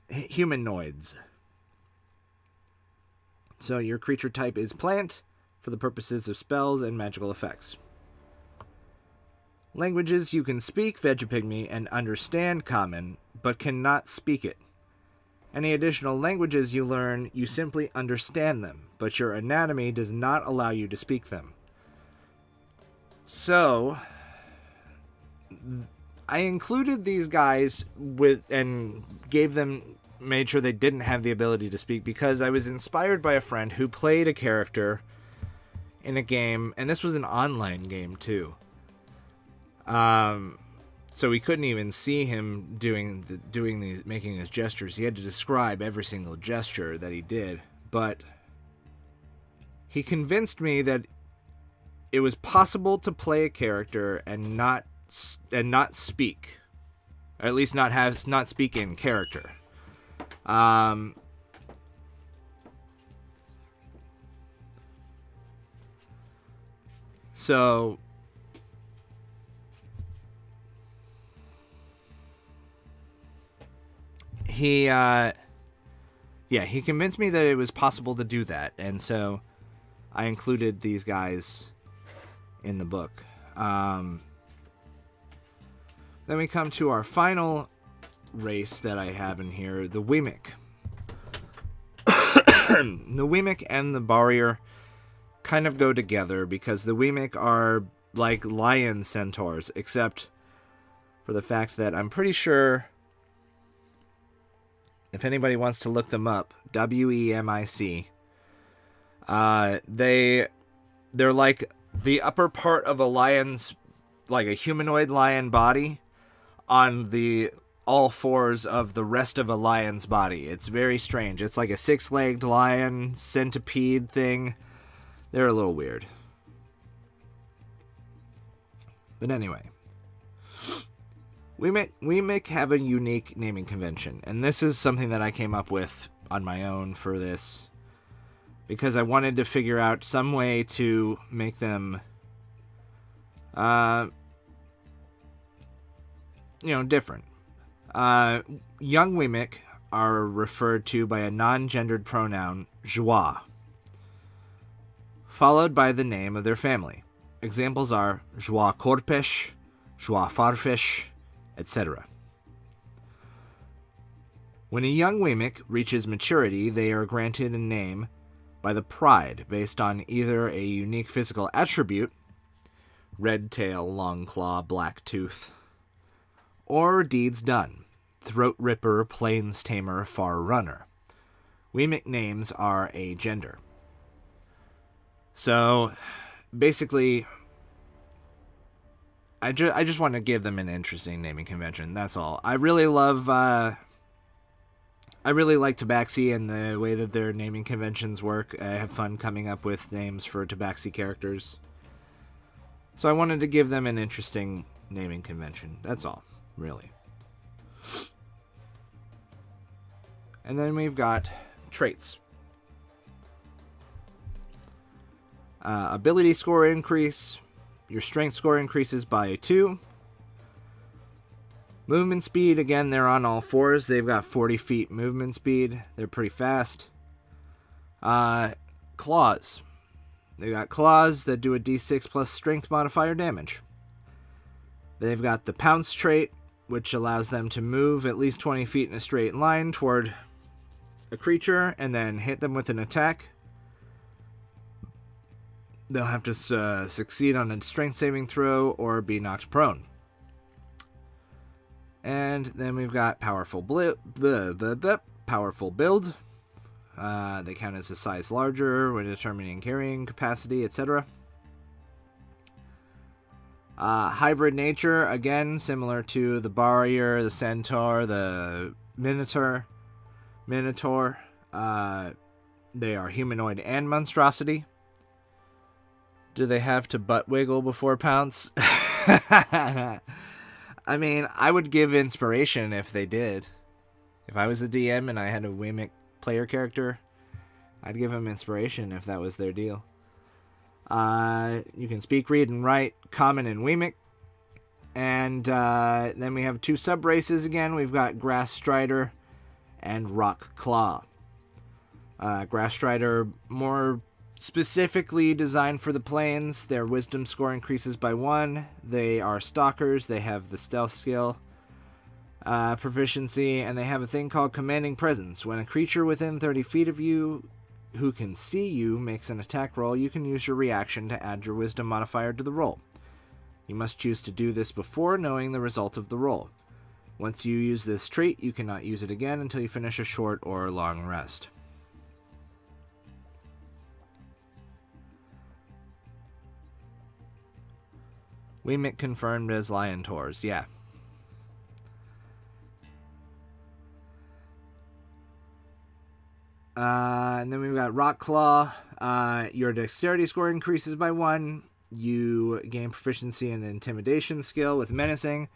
So your creature type is plant for the purposes of spells and magical effects. Languages you can speak Vegapygmy and understand Common, but cannot speak it. Any additional languages you learn, you simply understand them, but your anatomy does not allow you to speak them. So, I included these guys made sure they didn't have the ability to speak because I was inspired by a friend who played a character in a game, and this was an online game too. So we couldn't even see him making his gestures. He had to describe every single gesture that he did, but he convinced me that it was possible to play a character and not speak, or at least not speak in character. So he convinced me that it was possible to do that, and so I included these guys in the book. Then we come to our final race that I have in here, the Wemik. The Wemik and the Barrier kind of go together because the Wemik are like lion centaurs, except for the fact that I'm pretty sure, if anybody wants to look them up, Wemic, they're like the upper part of a lion's, like a humanoid lion body, on the all fours of the rest of a lion's body. It's very strange. It's like a 6-legged lion centipede thing. They're a little weird. But anyway, Wemik have a unique naming convention, and this is something that I came up with on my own for this, because I wanted to figure out some way to make them, different. Young Wemik are referred to by a non-gendered pronoun, joie, followed by the name of their family. Examples are joie corpish, joie farfish, etc. When a young Wemik reaches maturity, they are granted a name by the Pride based on either a unique physical attribute, red tail, long claw, black tooth, or deeds done, throat ripper, plains tamer, far runner. Wemik names are a gender. So, basically, I just want to give them an interesting naming convention. That's all. I really like Tabaxi and the way that their naming conventions work. I have fun coming up with names for Tabaxi characters. So I wanted to give them an interesting naming convention. That's all, really. And then we've got traits. Ability score increase. Your strength score increases by 2. Movement speed, again, they're on all fours. They've got 40 feet movement speed. They're pretty fast. Claws. They've got claws that do a d6 plus strength modifier damage. They've got the pounce trait, which allows them to move at least 20 feet in a straight line toward a creature and then hit them with an attack. They'll have to succeed on a strength saving throw or be knocked prone. And then we've got powerful build. They count as a size larger when determining carrying capacity, etc. Hybrid nature, again, similar to the Barrier, the Centaur, the Minotaur. They are humanoid and monstrosity. Do they have to butt wiggle before pounce? I mean, I would give inspiration if they did. If I was a DM and I had a Waymic player character, I'd give them inspiration if that was their deal. You can speak, read, and write Common and Waymic. And then we have 2 sub-races again. We've got Grass Strider and Rock Claw. Grass Strider, more specifically designed for the plains. Their wisdom score increases by 1. They are stalkers. They have the stealth skill proficiency, and they have a thing called Commanding Presence. When a creature within 30 feet of you who can see you makes an attack roll, you can use your reaction to add your wisdom modifier to the roll. You must choose to do this before knowing the result of the roll. Once you use this trait, you cannot use it again until you finish a short or long rest. Waymic confirmed as Lion Tours, yeah. And then we've got Rock Claw. Your dexterity score increases by 1. You gain proficiency in the intimidation skill with menacing.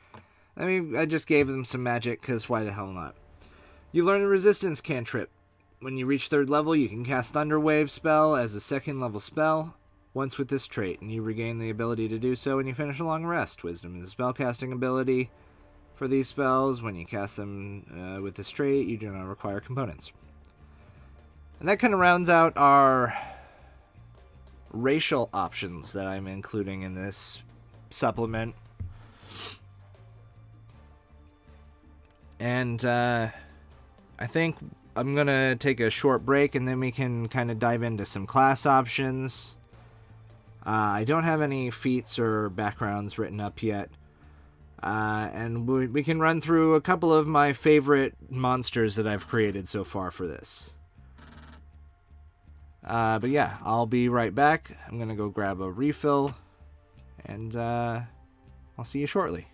I just gave them some magic, because why the hell not? You learn the resistance cantrip. When you reach 3rd level, you can cast Thunder Wave spell as a 2nd level spell, once with this trait, and you regain the ability to do so when you finish a long rest. Wisdom is a spellcasting ability for these spells. When you cast them with this trait, you do not require components. And that kind of rounds out our racial options that I'm including in this supplement. And I think I'm going to take a short break, and then we can kind of dive into some class options. I don't have any feats or backgrounds written up yet. And we can run through a couple of my favorite monsters that I've created so far for this. But yeah, I'll be right back. I'm going to go grab a refill, and I'll see you shortly.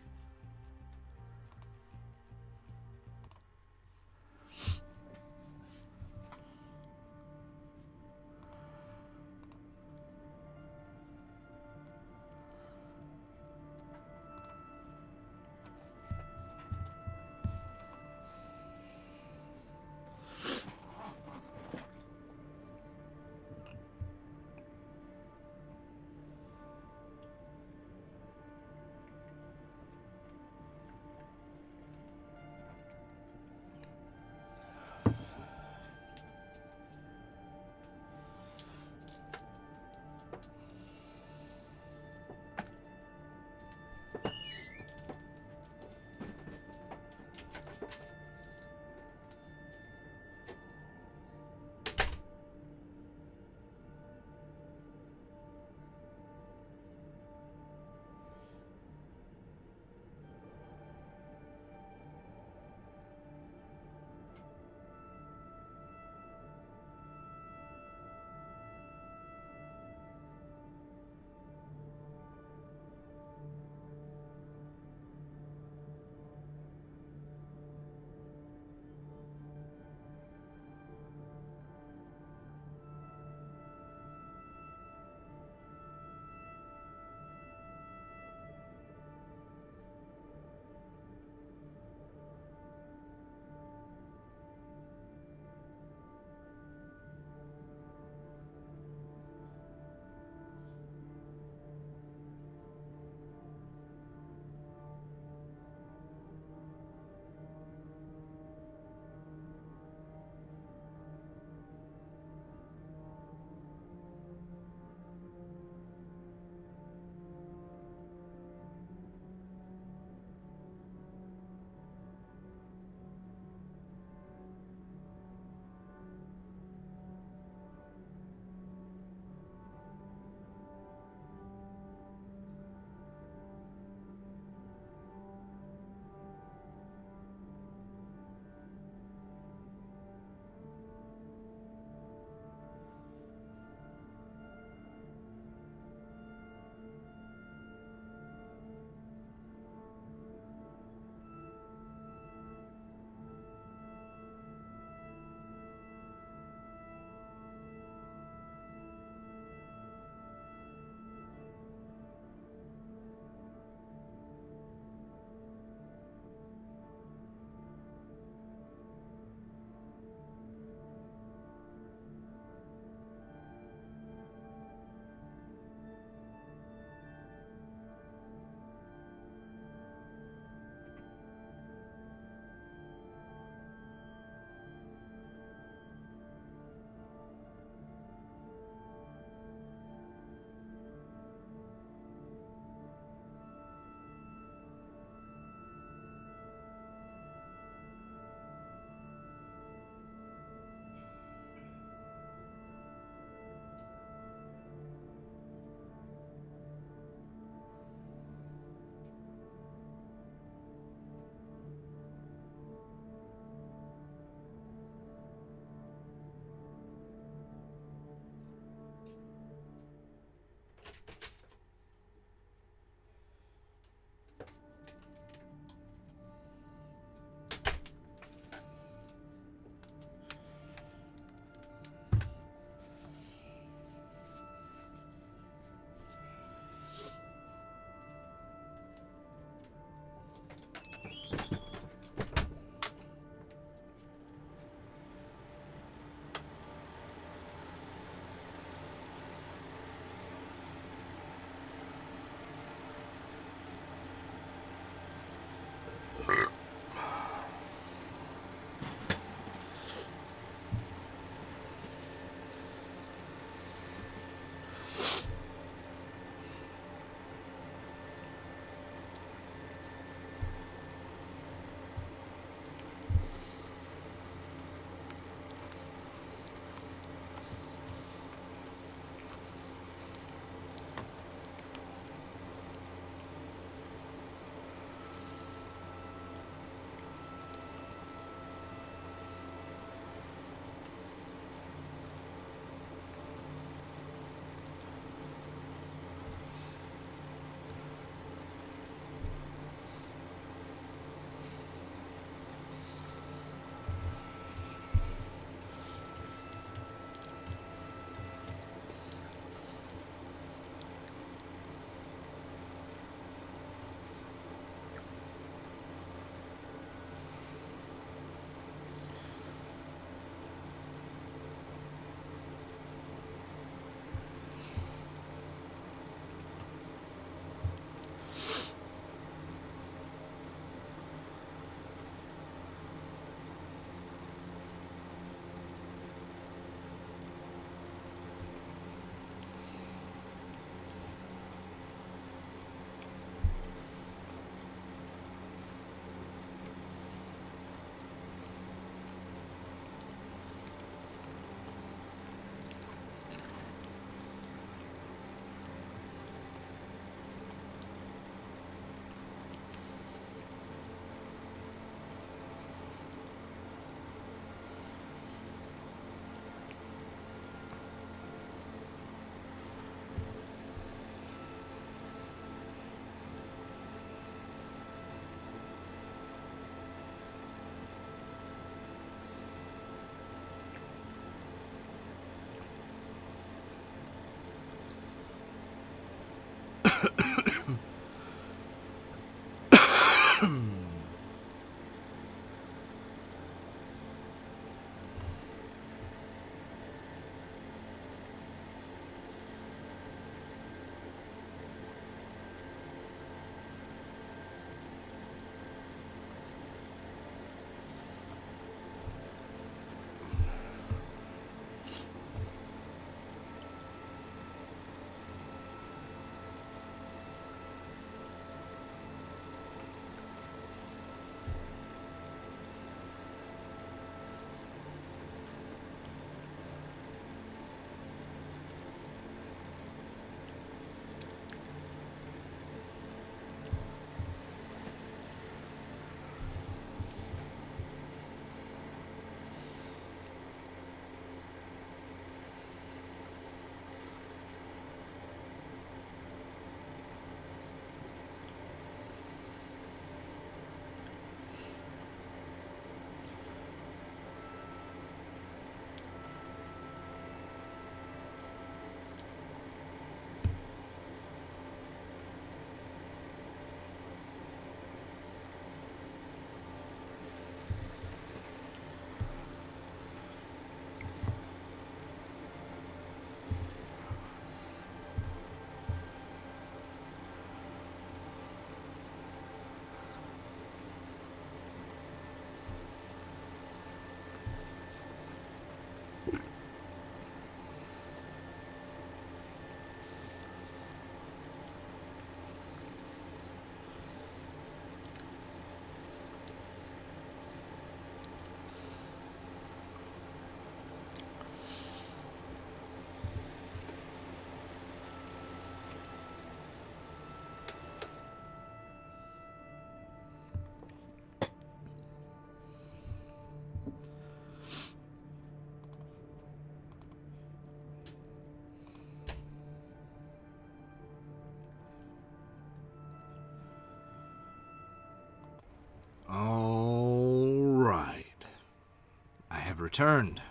returned.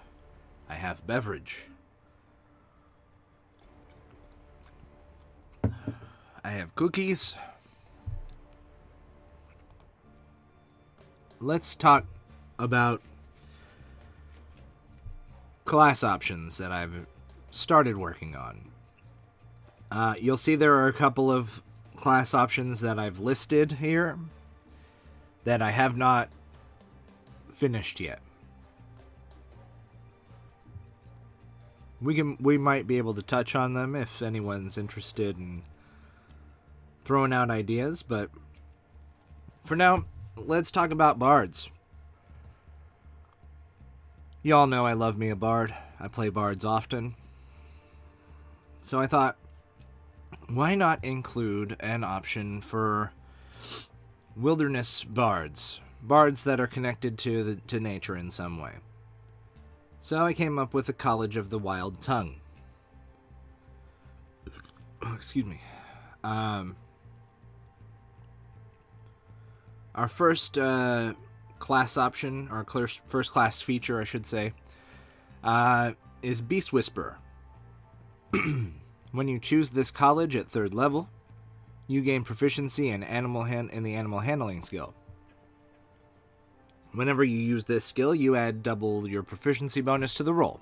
I have beverage. I have cookies. Let's talk about class options that I've started working on. You'll see there are a couple of class options that I've listed here that I have not finished yet. We might be able to touch on them if anyone's interested in throwing out ideas, but for now, let's talk about bards. Y'all know I love me a bard. I play bards often. So I thought, why not include an option for wilderness bards? Bards that are connected to nature in some way. So I came up with the College of the Wild Tongue. Excuse me. Our first class option, or first class feature, I should say, is Beast Whisperer. When you choose this college at 3rd level, you gain proficiency in the animal handling skill. Whenever you use this skill, you add double your proficiency bonus to the roll.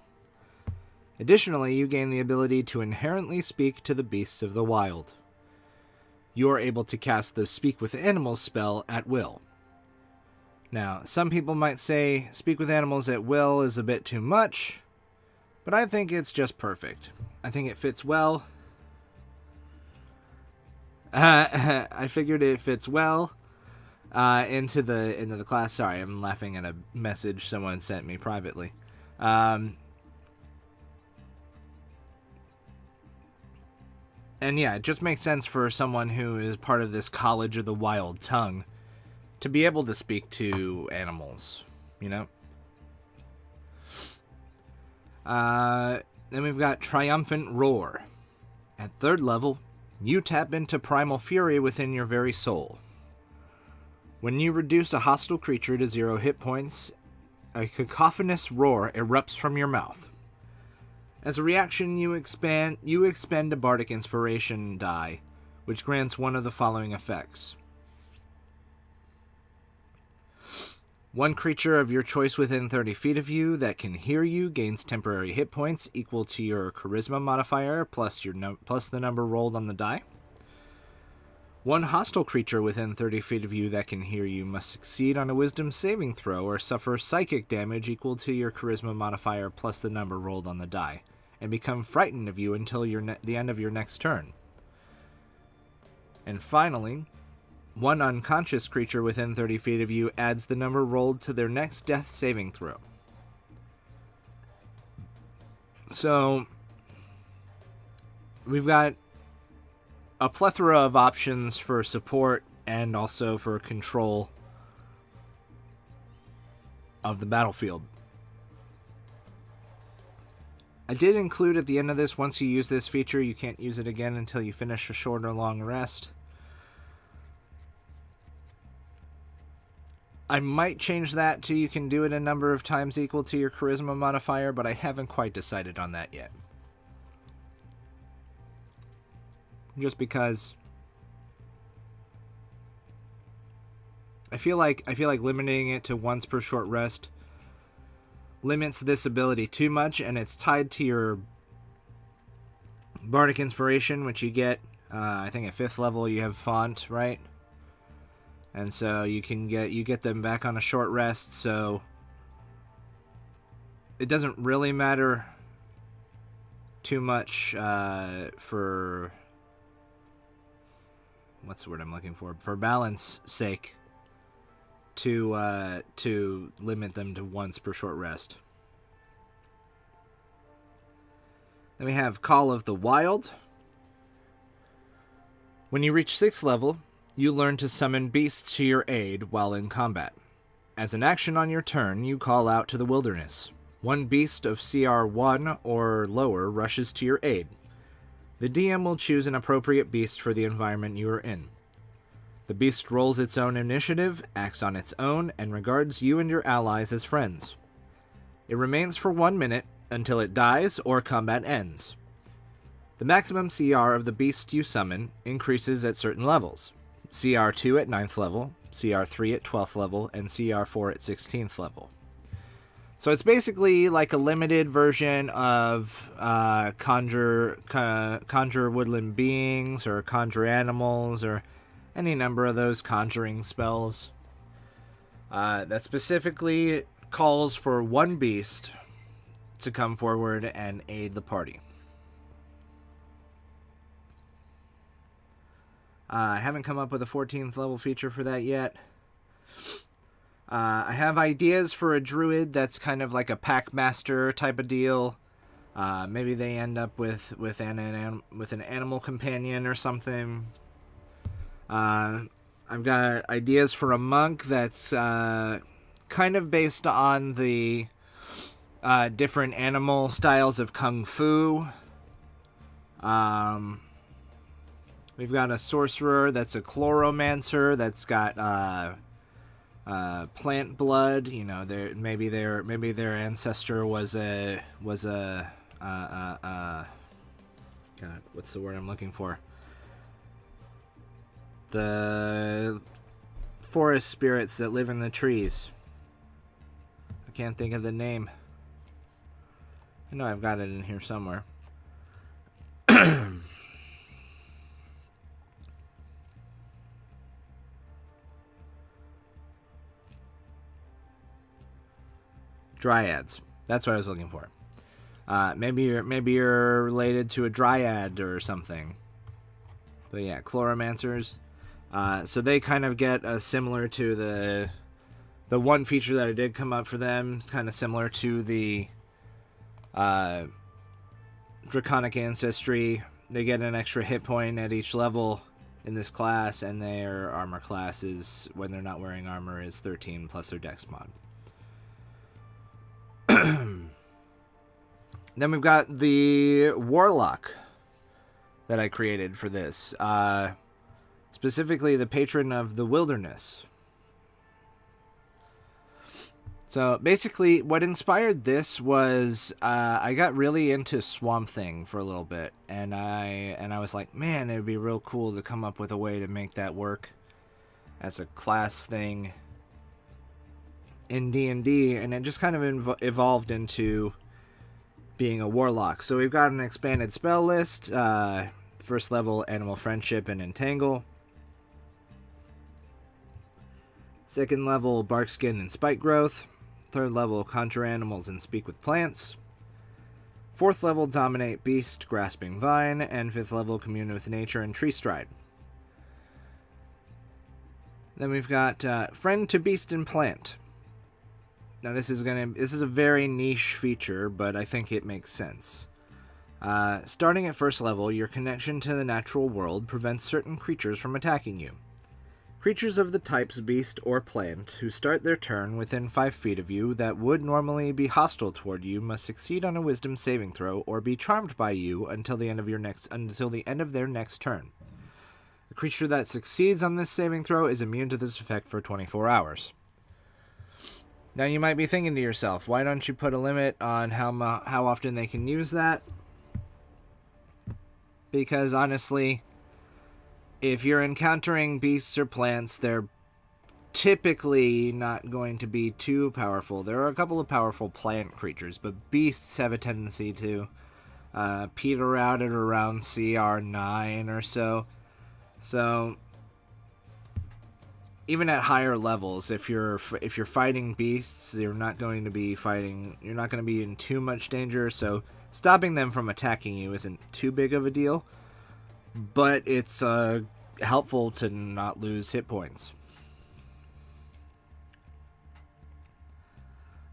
Additionally, you gain the ability to inherently speak to the beasts of the wild. You are able to cast the Speak with Animals spell at will. Now, some people might say Speak with Animals at will is a bit too much, but I think it's just perfect. I think it fits well. I figured it fits well into the class. Sorry, I'm laughing at a message someone sent me privately. And yeah, it just makes sense for someone who is part of this College of the Wild Tongue to be able to speak to animals, you know? Then we've got Triumphant Roar. At 3rd level, you tap into primal fury within your very soul. When you reduce a hostile creature to 0 hit points, a cacophonous roar erupts from your mouth. As a reaction, you expend a Bardic Inspiration die, which grants one of the following effects. One creature of your choice within 30 feet of you that can hear you gains temporary hit points equal to your Charisma modifier plus the number rolled on the die. One hostile creature within 30 feet of you that can hear you must succeed on a Wisdom saving throw or suffer psychic damage equal to your Charisma modifier plus the number rolled on the die, and become frightened of you until the end of your next turn. And finally, one unconscious creature within 30 feet of you adds the number rolled to their next death saving throw. So, we've got a plethora of options for support and also for control of the battlefield. I did include at the end of this, once you use this feature, you can't use it again until you finish a short or long rest. I might change that to you can do it a number of times equal to your Charisma modifier, but I haven't quite decided on that yet. Just because I feel like limiting it to once per short rest limits this ability too much, and it's tied to your Bardic Inspiration, which you get, I think at 5th level you have Font, right? And so you get them back on a short rest, so it doesn't really matter too much for what's the word I'm looking for balance sake to limit them to once per short rest. Then we have Call of the Wild. When you reach 6th level, you learn to summon beasts to your aid while in combat. As an action on your turn, you call out to the wilderness. One beast of CR 1 or lower rushes to your aid. The DM will choose an appropriate beast for the environment you are in. The beast rolls its own initiative, acts on its own, and regards you and your allies as friends. It remains for 1 minute until it dies or combat ends. The maximum CR of the beast you summon increases at certain levels. CR2 at 9th level, CR3 at 12th level, and CR4 at 16th level. So it's basically like a limited version of conjure woodland beings or conjure animals or any number of those conjuring spells. That specifically calls for one beast to come forward and aid the party. I haven't come up with a 14th level feature for that yet. I have ideas for a druid that's kind of like a pack master type of deal. Maybe they end up with an animal companion or something. I've got ideas for a monk that's kind of based on the different animal styles of kung fu. We've got a sorcerer that's a chloromancer that's got plant blood. You know, maybe their ancestor was a God, what's the word I'm looking for? The forest spirits that live in the trees. I can't think of the name. I know I've got it in here somewhere. Dryads. That's what I was looking for. Maybe you're related to a dryad or something. But yeah, chloromancers. So they kind of get similar to the one feature that I did come up for them, kind of similar to the draconic ancestry. They get an extra hit point at each level in this class, and their armor class is, when they're not wearing armor, is 13 plus their dex mod. Then we've got the warlock that I created for this. Specifically the patron of the wilderness. So basically what inspired this was I got really into Swamp Thing for a little bit, and I was like, man, it would be real cool to come up with a way to make that work as a class thing in D&D, and it just kind of evolved into being a warlock. So we've got an expanded spell list. First level, Animal Friendship and Entangle. Second level, Barkskin and Spike Growth. Third level, Conjure Animals and Speak with Plants. Fourth level, Dominate Beast, Grasping Vine. And fifth level, Commune with Nature and Tree Stride. Then we've got Friend to Beast and Plant. Now this is a very niche feature, but I think it makes sense. Starting at first level, your connection to the natural world prevents certain creatures from attacking you. Creatures of the types beast or plant who start their turn within 5 feet of you that would normally be hostile toward you must succeed on a wisdom saving throw or be charmed by you until the end of their next turn. A creature that succeeds on this saving throw is immune to this effect for 24 hours. Now you might be thinking to yourself, why don't you put a limit on how often they can use that? Because honestly, if you're encountering beasts or plants, they're typically not going to be too powerful. There are a couple of powerful plant creatures, but beasts have a tendency to peter out at around CR9 or so. So even at higher levels, if you're fighting beasts, you're not going to be in too much danger, so stopping them from attacking you isn't too big of a deal, but it's helpful to not lose hit points.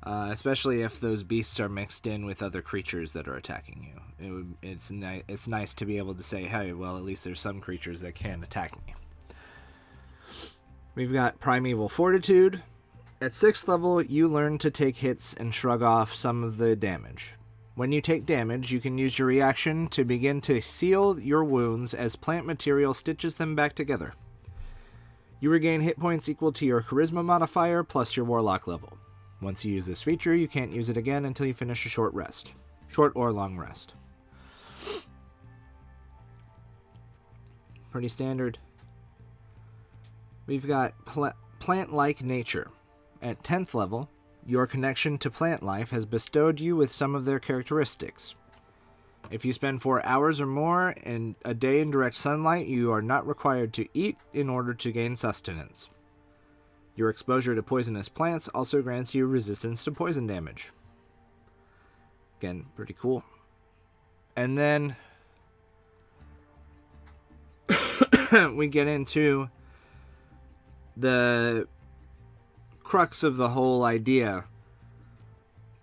Especially if those beasts are mixed in with other creatures that are attacking you. It's nice to be able to say, hey, well, at least there's some creatures that can attack me. We've got Primeval Fortitude. At 6th level, you learn to take hits and shrug off some of the damage. When you take damage, you can use your reaction to begin to seal your wounds as plant material stitches them back together. You regain hit points equal to your Charisma modifier plus your Warlock level. Once you use this feature, you can't use it again until you finish a short rest. Short or long rest. Pretty standard. We've got plant-like nature. At 10th level, your connection to plant life has bestowed you with some of their characteristics. If you spend 4 hours or more in a day in direct sunlight, you are not required to eat in order to gain sustenance. Your exposure to poisonous plants also grants you resistance to poison damage. Again, pretty cool. And then we get into the crux of the whole idea.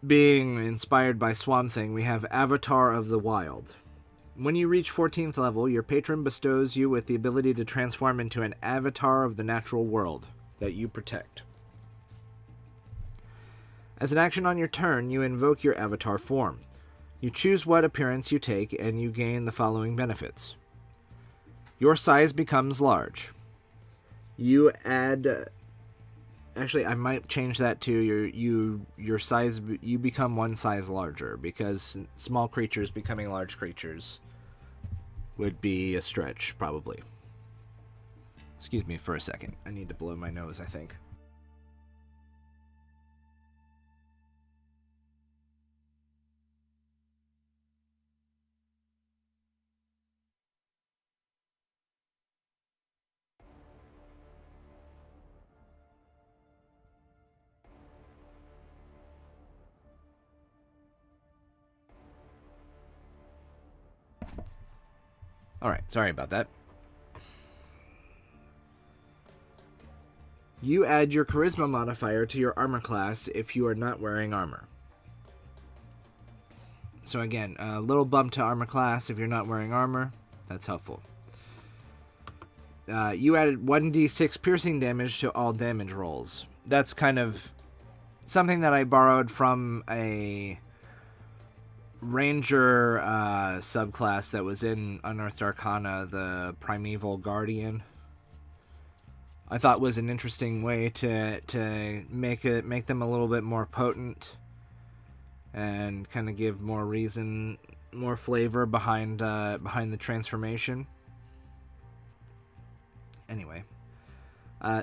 Being inspired by Swamp Thing, we have Avatar of the Wild. When you reach 14th level, your patron bestows you with the ability to transform into an avatar of the natural world that you protect. As an action on your turn, you invoke your avatar form. You choose what appearance you take, and you gain the following benefits. Your size becomes large. You add... Actually, I might change that to your size. You become one size larger, because small creatures becoming large creatures would be a stretch, probably. Excuse me for a second. I need to blow my nose, I think. Alright, sorry about that. You add your charisma modifier to your armor class if you are not wearing armor. So again, a little bump to armor class if you're not wearing armor. That's helpful. You added 1d6 piercing damage to all damage rolls. That's kind of something that I borrowed from a ranger subclass that was in Unearthed Arcana, the Primeval Guardian. I thought was an interesting way to make them a little bit more potent and kind of give more reason, more flavor behind the transformation. Anyway,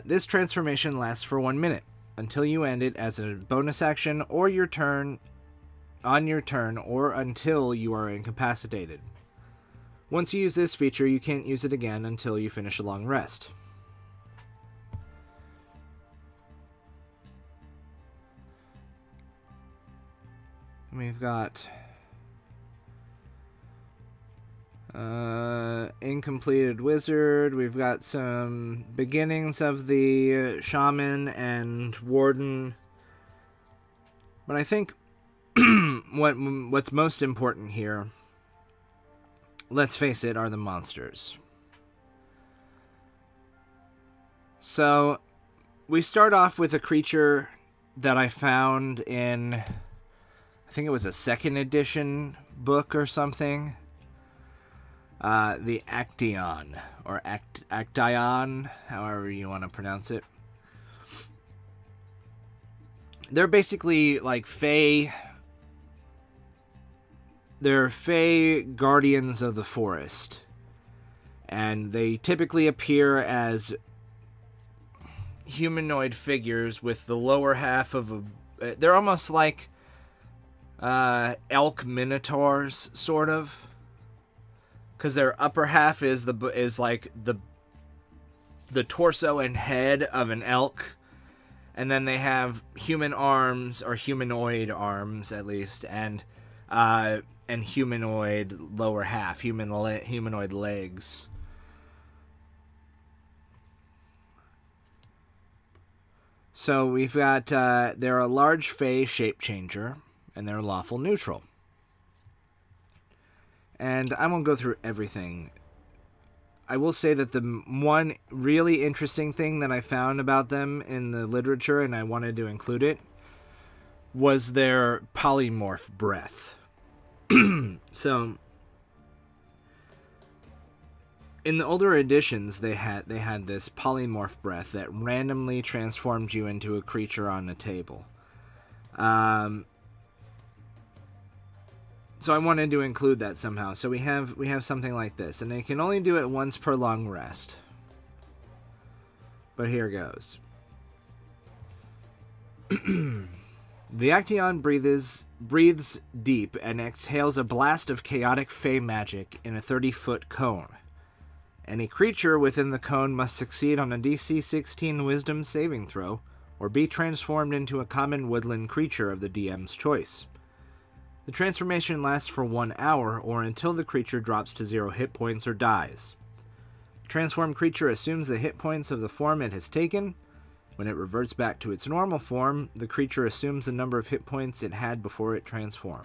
this transformation lasts for 1 minute until you end it as a bonus action or your turn. On your turn, or until you are incapacitated. Once you use this feature, you can't use it again until you finish a long rest. We've got Incompleted Wizard. We've got some beginnings of the Shaman and Warden. But I think what's most important here, let's face it, are the monsters. So, we start off with a creature that I found in, I think it was a 2nd edition book or something. The Acteon, or Acteon, however you want to pronounce it. They're basically like Fae. They're Fae guardians of the forest. And they typically appear as humanoid figures with the lower half of a... They're almost like elk minotaurs, sort of. Because their upper half is like the torso and head of an elk. And then they have human arms, or humanoid arms at least, and humanoid lower half, humanoid legs. So we've got, they're a large Fae shape changer, and they're lawful neutral. And I won't go through everything. I will say that the one really interesting thing that I found about them in the literature, and I wanted to include it, was their polymorph breath. So, in the older editions, they had this polymorph breath that randomly transformed you into a creature on a table. So I wanted to include that somehow. So we have something like this, and they can only do it once per long rest. But here goes. The Acteon breathes deep and exhales a blast of chaotic fey magic in a 30-foot cone. Any creature within the cone must succeed on a DC 16 Wisdom saving throw, or be transformed into a common woodland creature of the DM's choice. The transformation lasts for 1 hour, or until the creature drops to 0 hit points or dies. The transformed creature assumes the hit points of the form it has taken. When it reverts back to its normal form, the creature assumes the number of hit points it had before it transformed.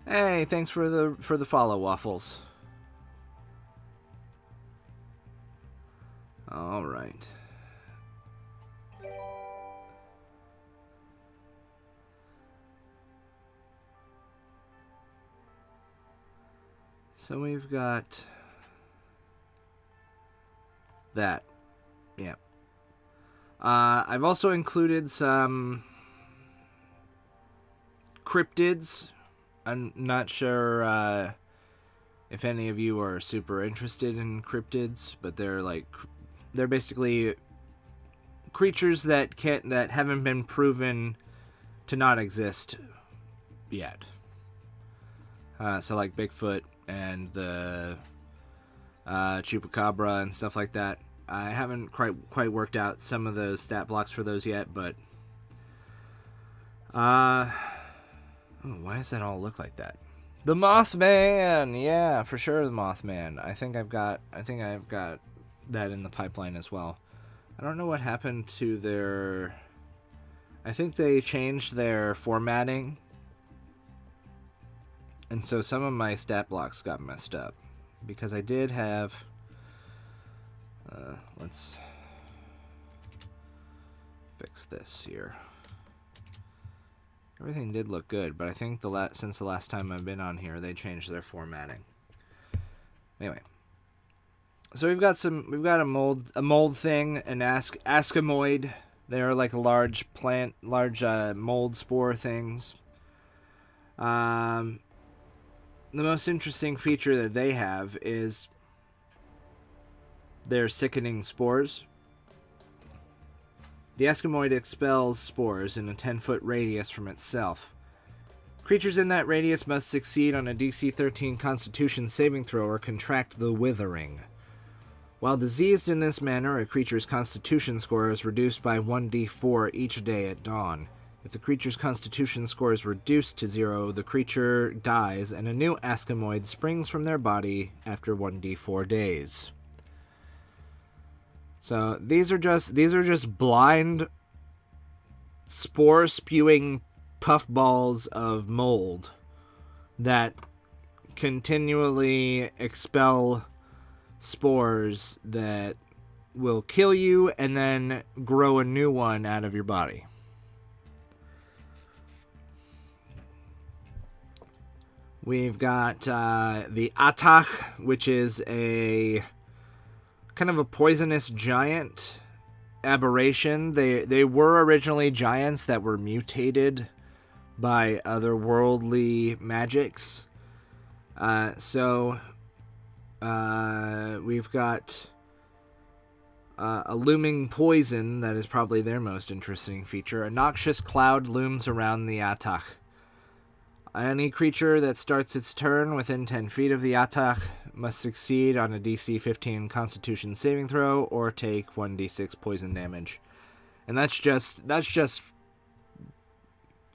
Hey, thanks for the follow, Waffles. All right. So we've got that. Yeah. I've also included some cryptids. I'm not sure if any of you are super interested in cryptids, but they're basically creatures that haven't been proven to not exist yet. So like Bigfoot and the Chupacabra and stuff like that. I haven't quite worked out some of those stat blocks for those yet, but why does that all look like that? The Mothman, yeah, for sure, the Mothman. I think I've got that in the pipeline as well. I don't know what happened to their. I think they changed their formatting. And so some of my stat blocks got messed up. Because I did have... let's fix this here. Everything did look good, but I think since the last time I've been on here, they changed their formatting. Anyway. So we've got a mold thing, an Ascomoid. They're like large mold spore things. The most interesting feature that they have is their sickening spores. The Ascomoid expels spores in a 10-foot radius from itself. Creatures in that radius must succeed on a DC 13 Constitution saving throw or contract the Withering. While diseased in this manner, a creature's Constitution score is reduced by 1d4 each day at dawn. If the creature's Constitution score is reduced to 0, the creature dies, and a new Ascomoid springs from their body after 1d4 days. So these are just blind, spore-spewing puffballs of mold that continually expel spores that will kill you and then grow a new one out of your body. We've got the Atach, which is a kind of a poisonous giant aberration. They were originally giants that were mutated by otherworldly magics. So we've got a looming poison that is probably their most interesting feature. A noxious cloud looms around the Atach. Any creature that starts its turn within 10 feet of the Atach must succeed on a DC 15 Constitution saving throw or take 1d6 poison damage. And that's just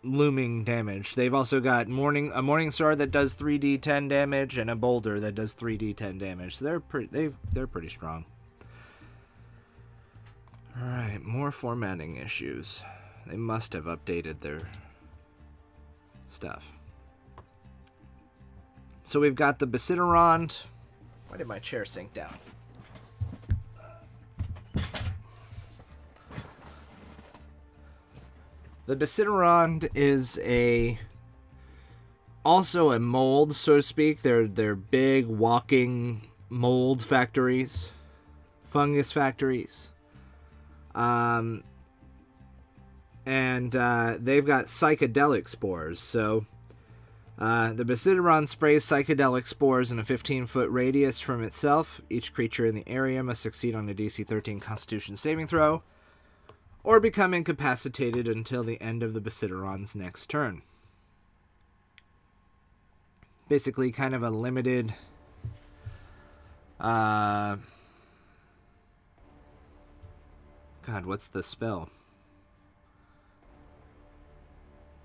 looming damage. They've also got a Morning Star that does 3d10 damage and a Boulder that does 3d10 damage. So they're pretty strong. All right, more formatting issues. They must have updated their stuff. So we've got the Basitarond. Why did my chair sink down? The Basitarond is also a mold, so to speak. They're big walking mold factories fungus factories. And they've got psychedelic spores. So the Basidiron sprays psychedelic spores in a 15-foot radius from itself. Each creature in the area must succeed on a DC 13 Constitution saving throw, or become incapacitated until the end of the Basidiron's next turn. Basically kind of a limited... God, what's the spell?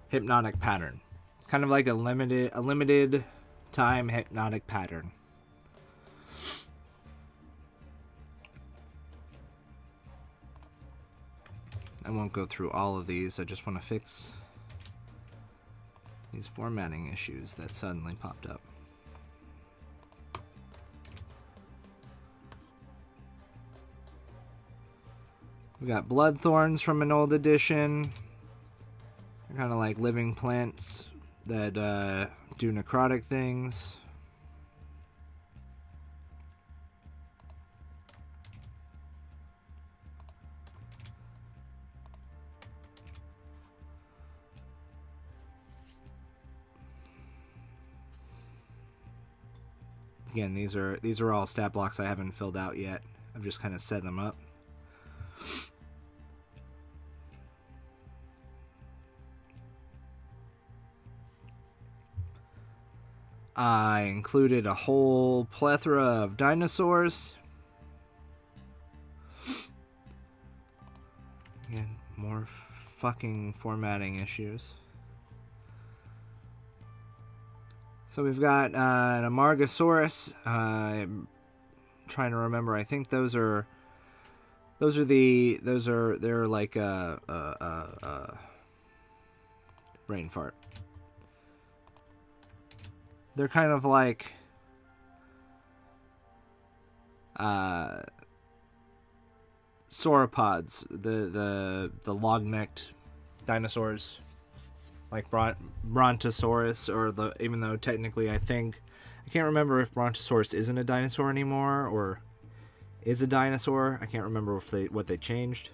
Hypnotic pattern. Kind of like a limited time hypnotic pattern. I won't go through all of these. I just want to fix these formatting issues that suddenly popped up. We got bloodthorns from an old edition. They're kind of like living plants that do necrotic things. Again, these are all stat blocks I haven't filled out yet. I've just kind of set them up. I included a whole plethora of dinosaurs. Again, more fucking formatting issues. So we've got an Amargasaurus. I'm trying to remember. I think they're like brain fart. They're kind of like sauropods, the long-necked dinosaurs, like Brontosaurus, or even though technically I can't remember if Brontosaurus isn't a dinosaur anymore or is a dinosaur. I can't remember what they changed.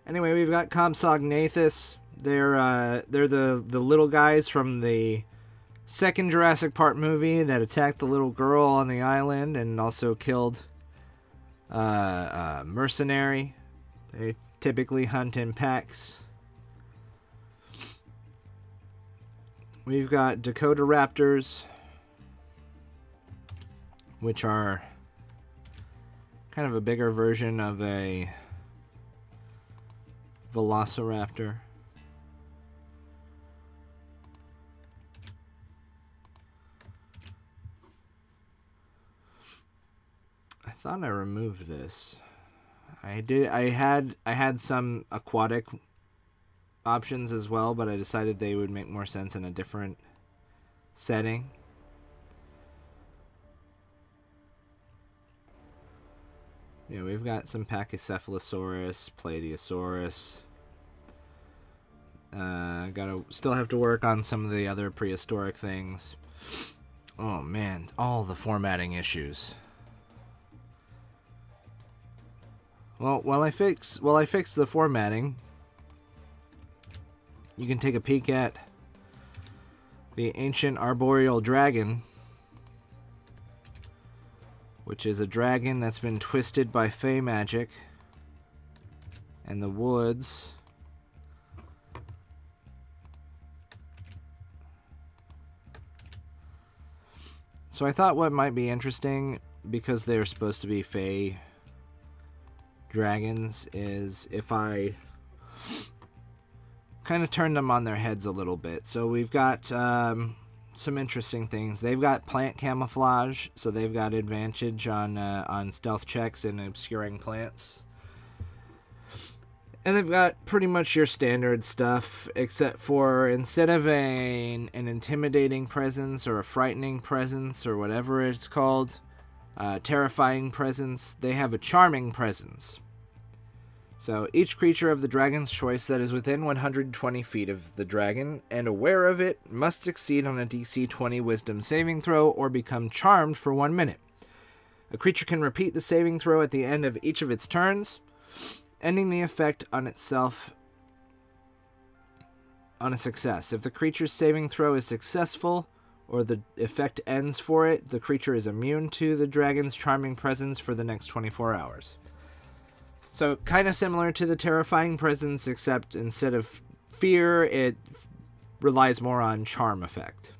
Anyway, we've got Compsognathus. They're the little guys from the second Jurassic Park movie that attacked the little girl on the island and also killed Mercenary. They typically hunt in packs. We've got Dakota Raptors, which are kind of a bigger version of a Velociraptor. I thought I removed this. I did. I had some aquatic options as well, but I decided they would make more sense in a different setting. Yeah, we've got some Pachycephalosaurus, Plateosaurus. Still have to work on some of the other prehistoric things. Oh man, all the formatting issues. Well, while I fix the formatting, you can take a peek at the ancient arboreal dragon, which is a dragon that's been twisted by fey magic and the woods. So I thought what might be interesting, because they're supposed to be fey dragons, is if I kind of turn them on their heads a little bit. So we've got some interesting things. They've got plant camouflage, so they've got advantage on stealth checks and obscuring plants. And they've got pretty much your standard stuff, except for instead of an intimidating presence or a frightening presence or whatever it's called, terrifying presence, they have a charming presence. So each creature of the dragon's choice that is within 120 feet of the dragon and aware of it must succeed on a DC 20 Wisdom saving throw or become charmed for 1 minute. A creature can repeat the saving throw at the end of each of its turns, ending the effect on itself on a success. If the creature's saving throw is successful, or the effect ends for it, the creature is immune to the dragon's charming presence for the next 24 hours. So, kind of similar to the terrifying presence, except instead of fear, it relies more on charm effect.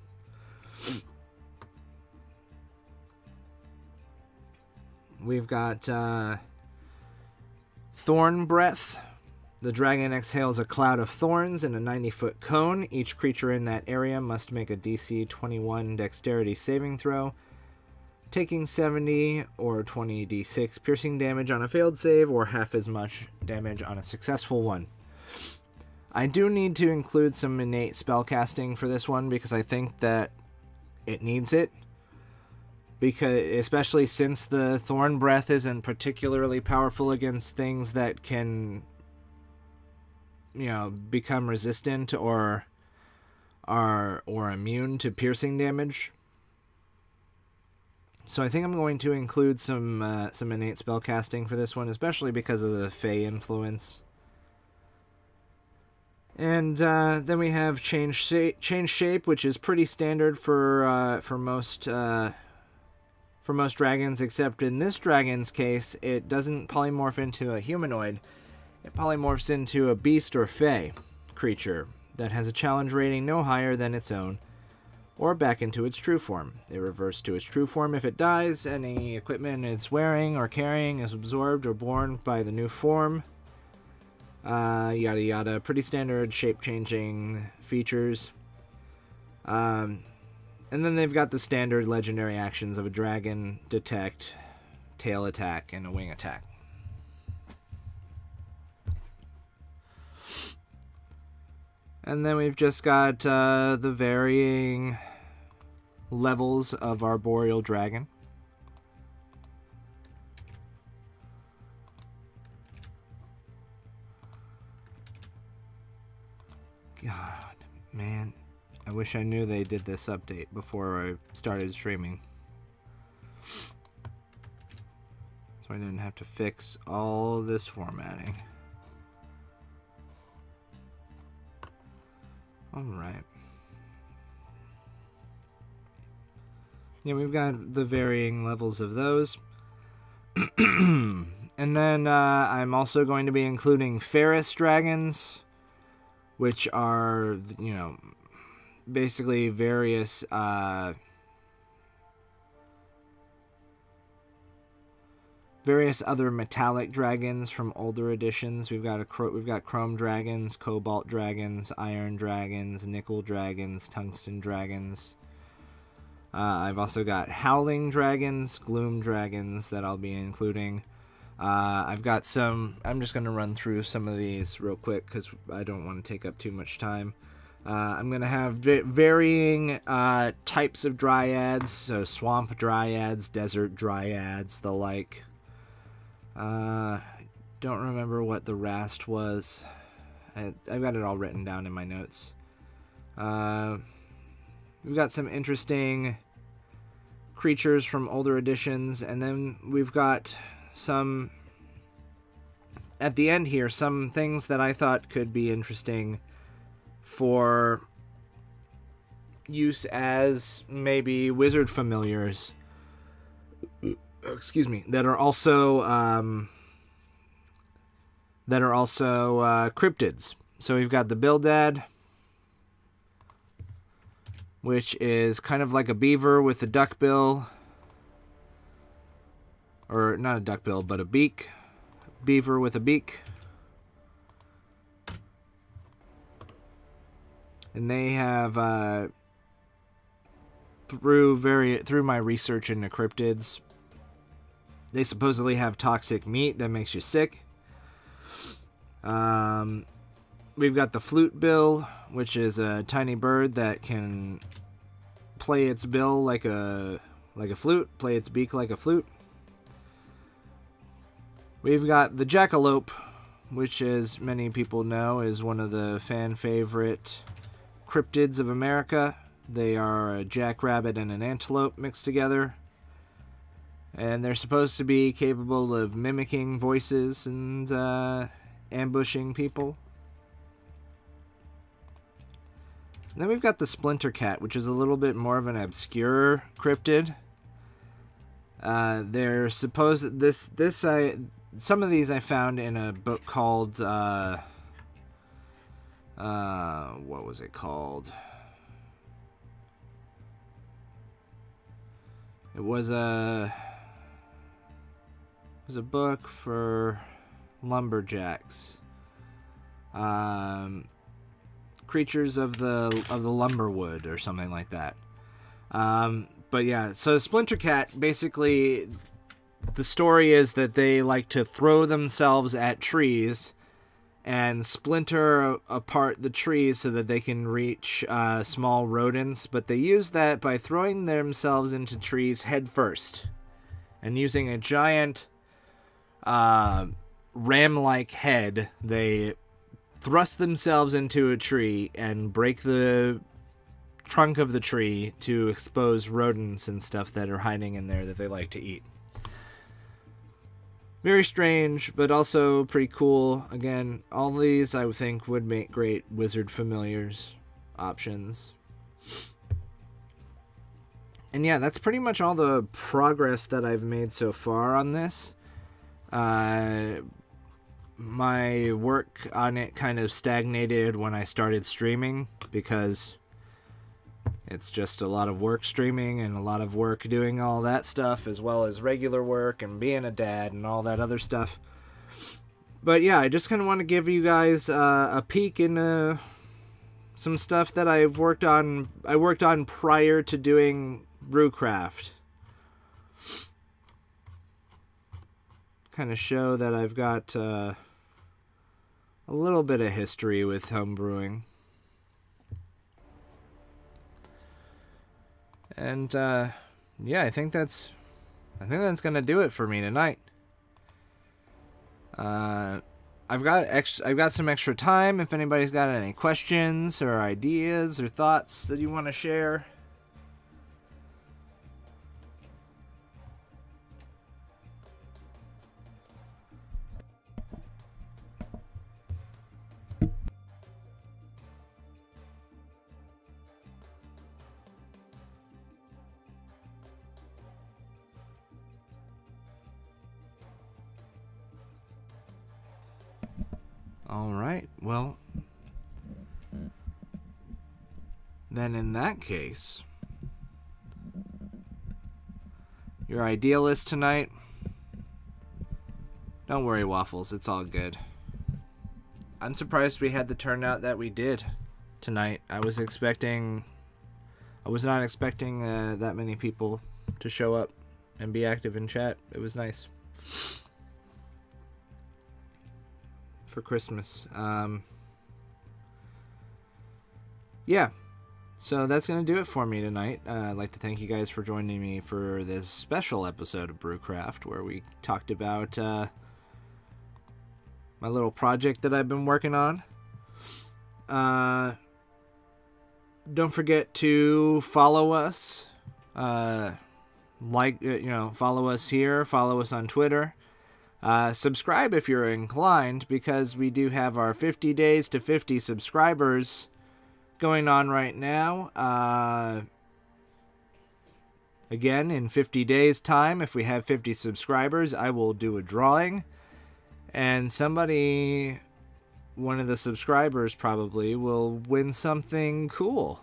We've got Thorn Breath. The dragon exhales a cloud of thorns in a 90-foot cone. Each creature in that area must make a DC 21 dexterity saving throw, taking 70 or 20 d6 piercing damage on a failed save, or half as much damage on a successful one. I do need to include some innate spellcasting for this one because I think that it needs it. Because especially since the Thorn Breath isn't particularly powerful against things that can, become resistant or immune to piercing damage. So I think I'm going to include some innate spellcasting for this one, especially because of the Fey influence. And then we have Change Shape, which is pretty standard for most dragons, except in this dragon's case, it doesn't polymorph into a humanoid. It polymorphs into a beast or fey creature that has a challenge rating no higher than its own, or back into its true form. It reverts to its true form if it dies. Any equipment it's wearing or carrying is absorbed or borne by the new form. Yada yada. Pretty standard shape-changing features. And then they've got the standard legendary actions of a dragon, detect, tail attack, and a wing attack. And then we've just got the varying levels of Arboreal Dragon. God, man. I wish I knew they did this update before I started streaming, so I didn't have to fix all this formatting. Alright. Yeah, we've got the varying levels of those. And then I'm also going to be including Ferris dragons, which are, basically various other metallic dragons from older editions. We've got chrome dragons, cobalt dragons, iron dragons, nickel dragons, tungsten dragons. I've also got howling dragons, gloom dragons that I'll be including. I've got some. I'm just going to run through some of these real quick because I don't want to take up too much time. I'm going to have varying types of dryads, so swamp dryads, desert dryads, the like. Don't remember what the Rast was. I've got it all written down in my notes. We've got some interesting creatures from older editions, and then we've got some, at the end here, some things that I thought could be interesting for use as maybe wizard familiars. Excuse me, that are also cryptids. So we've got the Bildad, which is kind of like a beaver with a duck bill, or not a duck bill, but a beak. Beaver with a beak. And they have, through my research into cryptids, they supposedly have toxic meat that makes you sick. We've got the flute bill, which is a tiny bird that can play its bill like a flute, play its beak like a flute. We've got the jackalope, which, as many people know, is one of the fan favorite cryptids of America. They are a jackrabbit and an antelope mixed together. And they're supposed to be capable of mimicking voices and ambushing people. And then we've got the Splinter Cat, which is a little bit more of an obscure cryptid. They're supposed some of these I found in a book called what was it called? It was a book for lumberjacks. Creatures of the Lumberwood or something like that. But yeah, so Splinter Cat, basically, the story is that they like to throw themselves at trees and splinter apart the trees so that they can reach small rodents, but they use that by throwing themselves into trees head first and using a giant ram-like head. They thrust themselves into a tree and break the trunk of the tree to expose rodents and stuff that are hiding in there that they like to eat. Very strange, but also pretty cool. Again, all these I would think would make great wizard familiars options. And yeah, that's pretty much all the progress that I've made so far on this. My work on it kind of stagnated when I started streaming because it's just a lot of work streaming and a lot of work doing all that stuff, as well as regular work and being a dad and all that other stuff. But yeah, I just kind of want to give you guys a peek into some stuff that I've worked on. I worked on prior to doing Brewcraft. Kind of show that I've got a little bit of history with homebrewing. And yeah, I think that's gonna do it for me tonight. I've got some extra time. If anybody's got any questions or ideas or thoughts that you want to share. All right, well, then in that case, your idealist tonight, don't worry, Waffles, it's all good. I'm surprised we had the turnout that we did tonight. I was not expecting that many people to show up and be active in chat. It was nice. For Christmas. Yeah, so that's going to do it for me tonight. I'd like to thank you guys for joining me for this special episode of Brewcraft, where we talked about my little project that I've been working on. Don't forget to follow us. Follow us here. Follow us on Twitter. Subscribe if you're inclined, because we do have our 50 days to 50 subscribers going on right now. Again, in 50 days time, if we have 50 subscribers, I will do a drawing, and one of the subscribers probably will win something cool.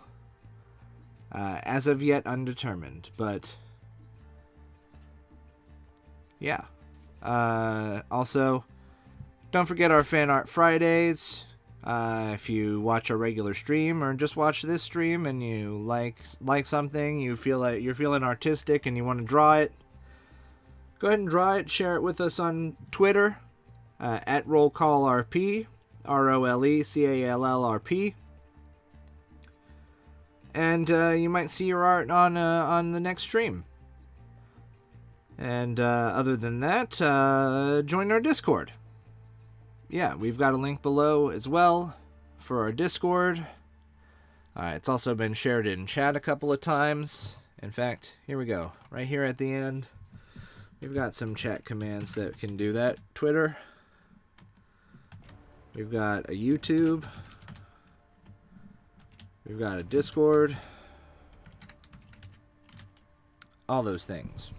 As of yet undetermined, but yeah. Also, don't forget our Fan Art Fridays. If you watch a regular stream or just watch this stream and you like something, you feel like you're feeling artistic and you want to draw it, go ahead and draw it. Share it with us on Twitter at RollCallRP, RoleCallRP, and you might see your art on the next stream. And other than that, join our Discord. Yeah, we've got a link below as well for our Discord. It's also been shared in chat a couple of times. In fact, here we go. Right here at the end. We've got some chat commands that can do that. Twitter. We've got a YouTube. We've got a Discord. All those things.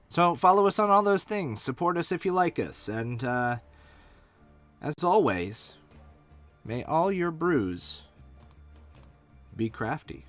So follow us on all those things. Support us if you like us. And as always, may all your brews be crafty.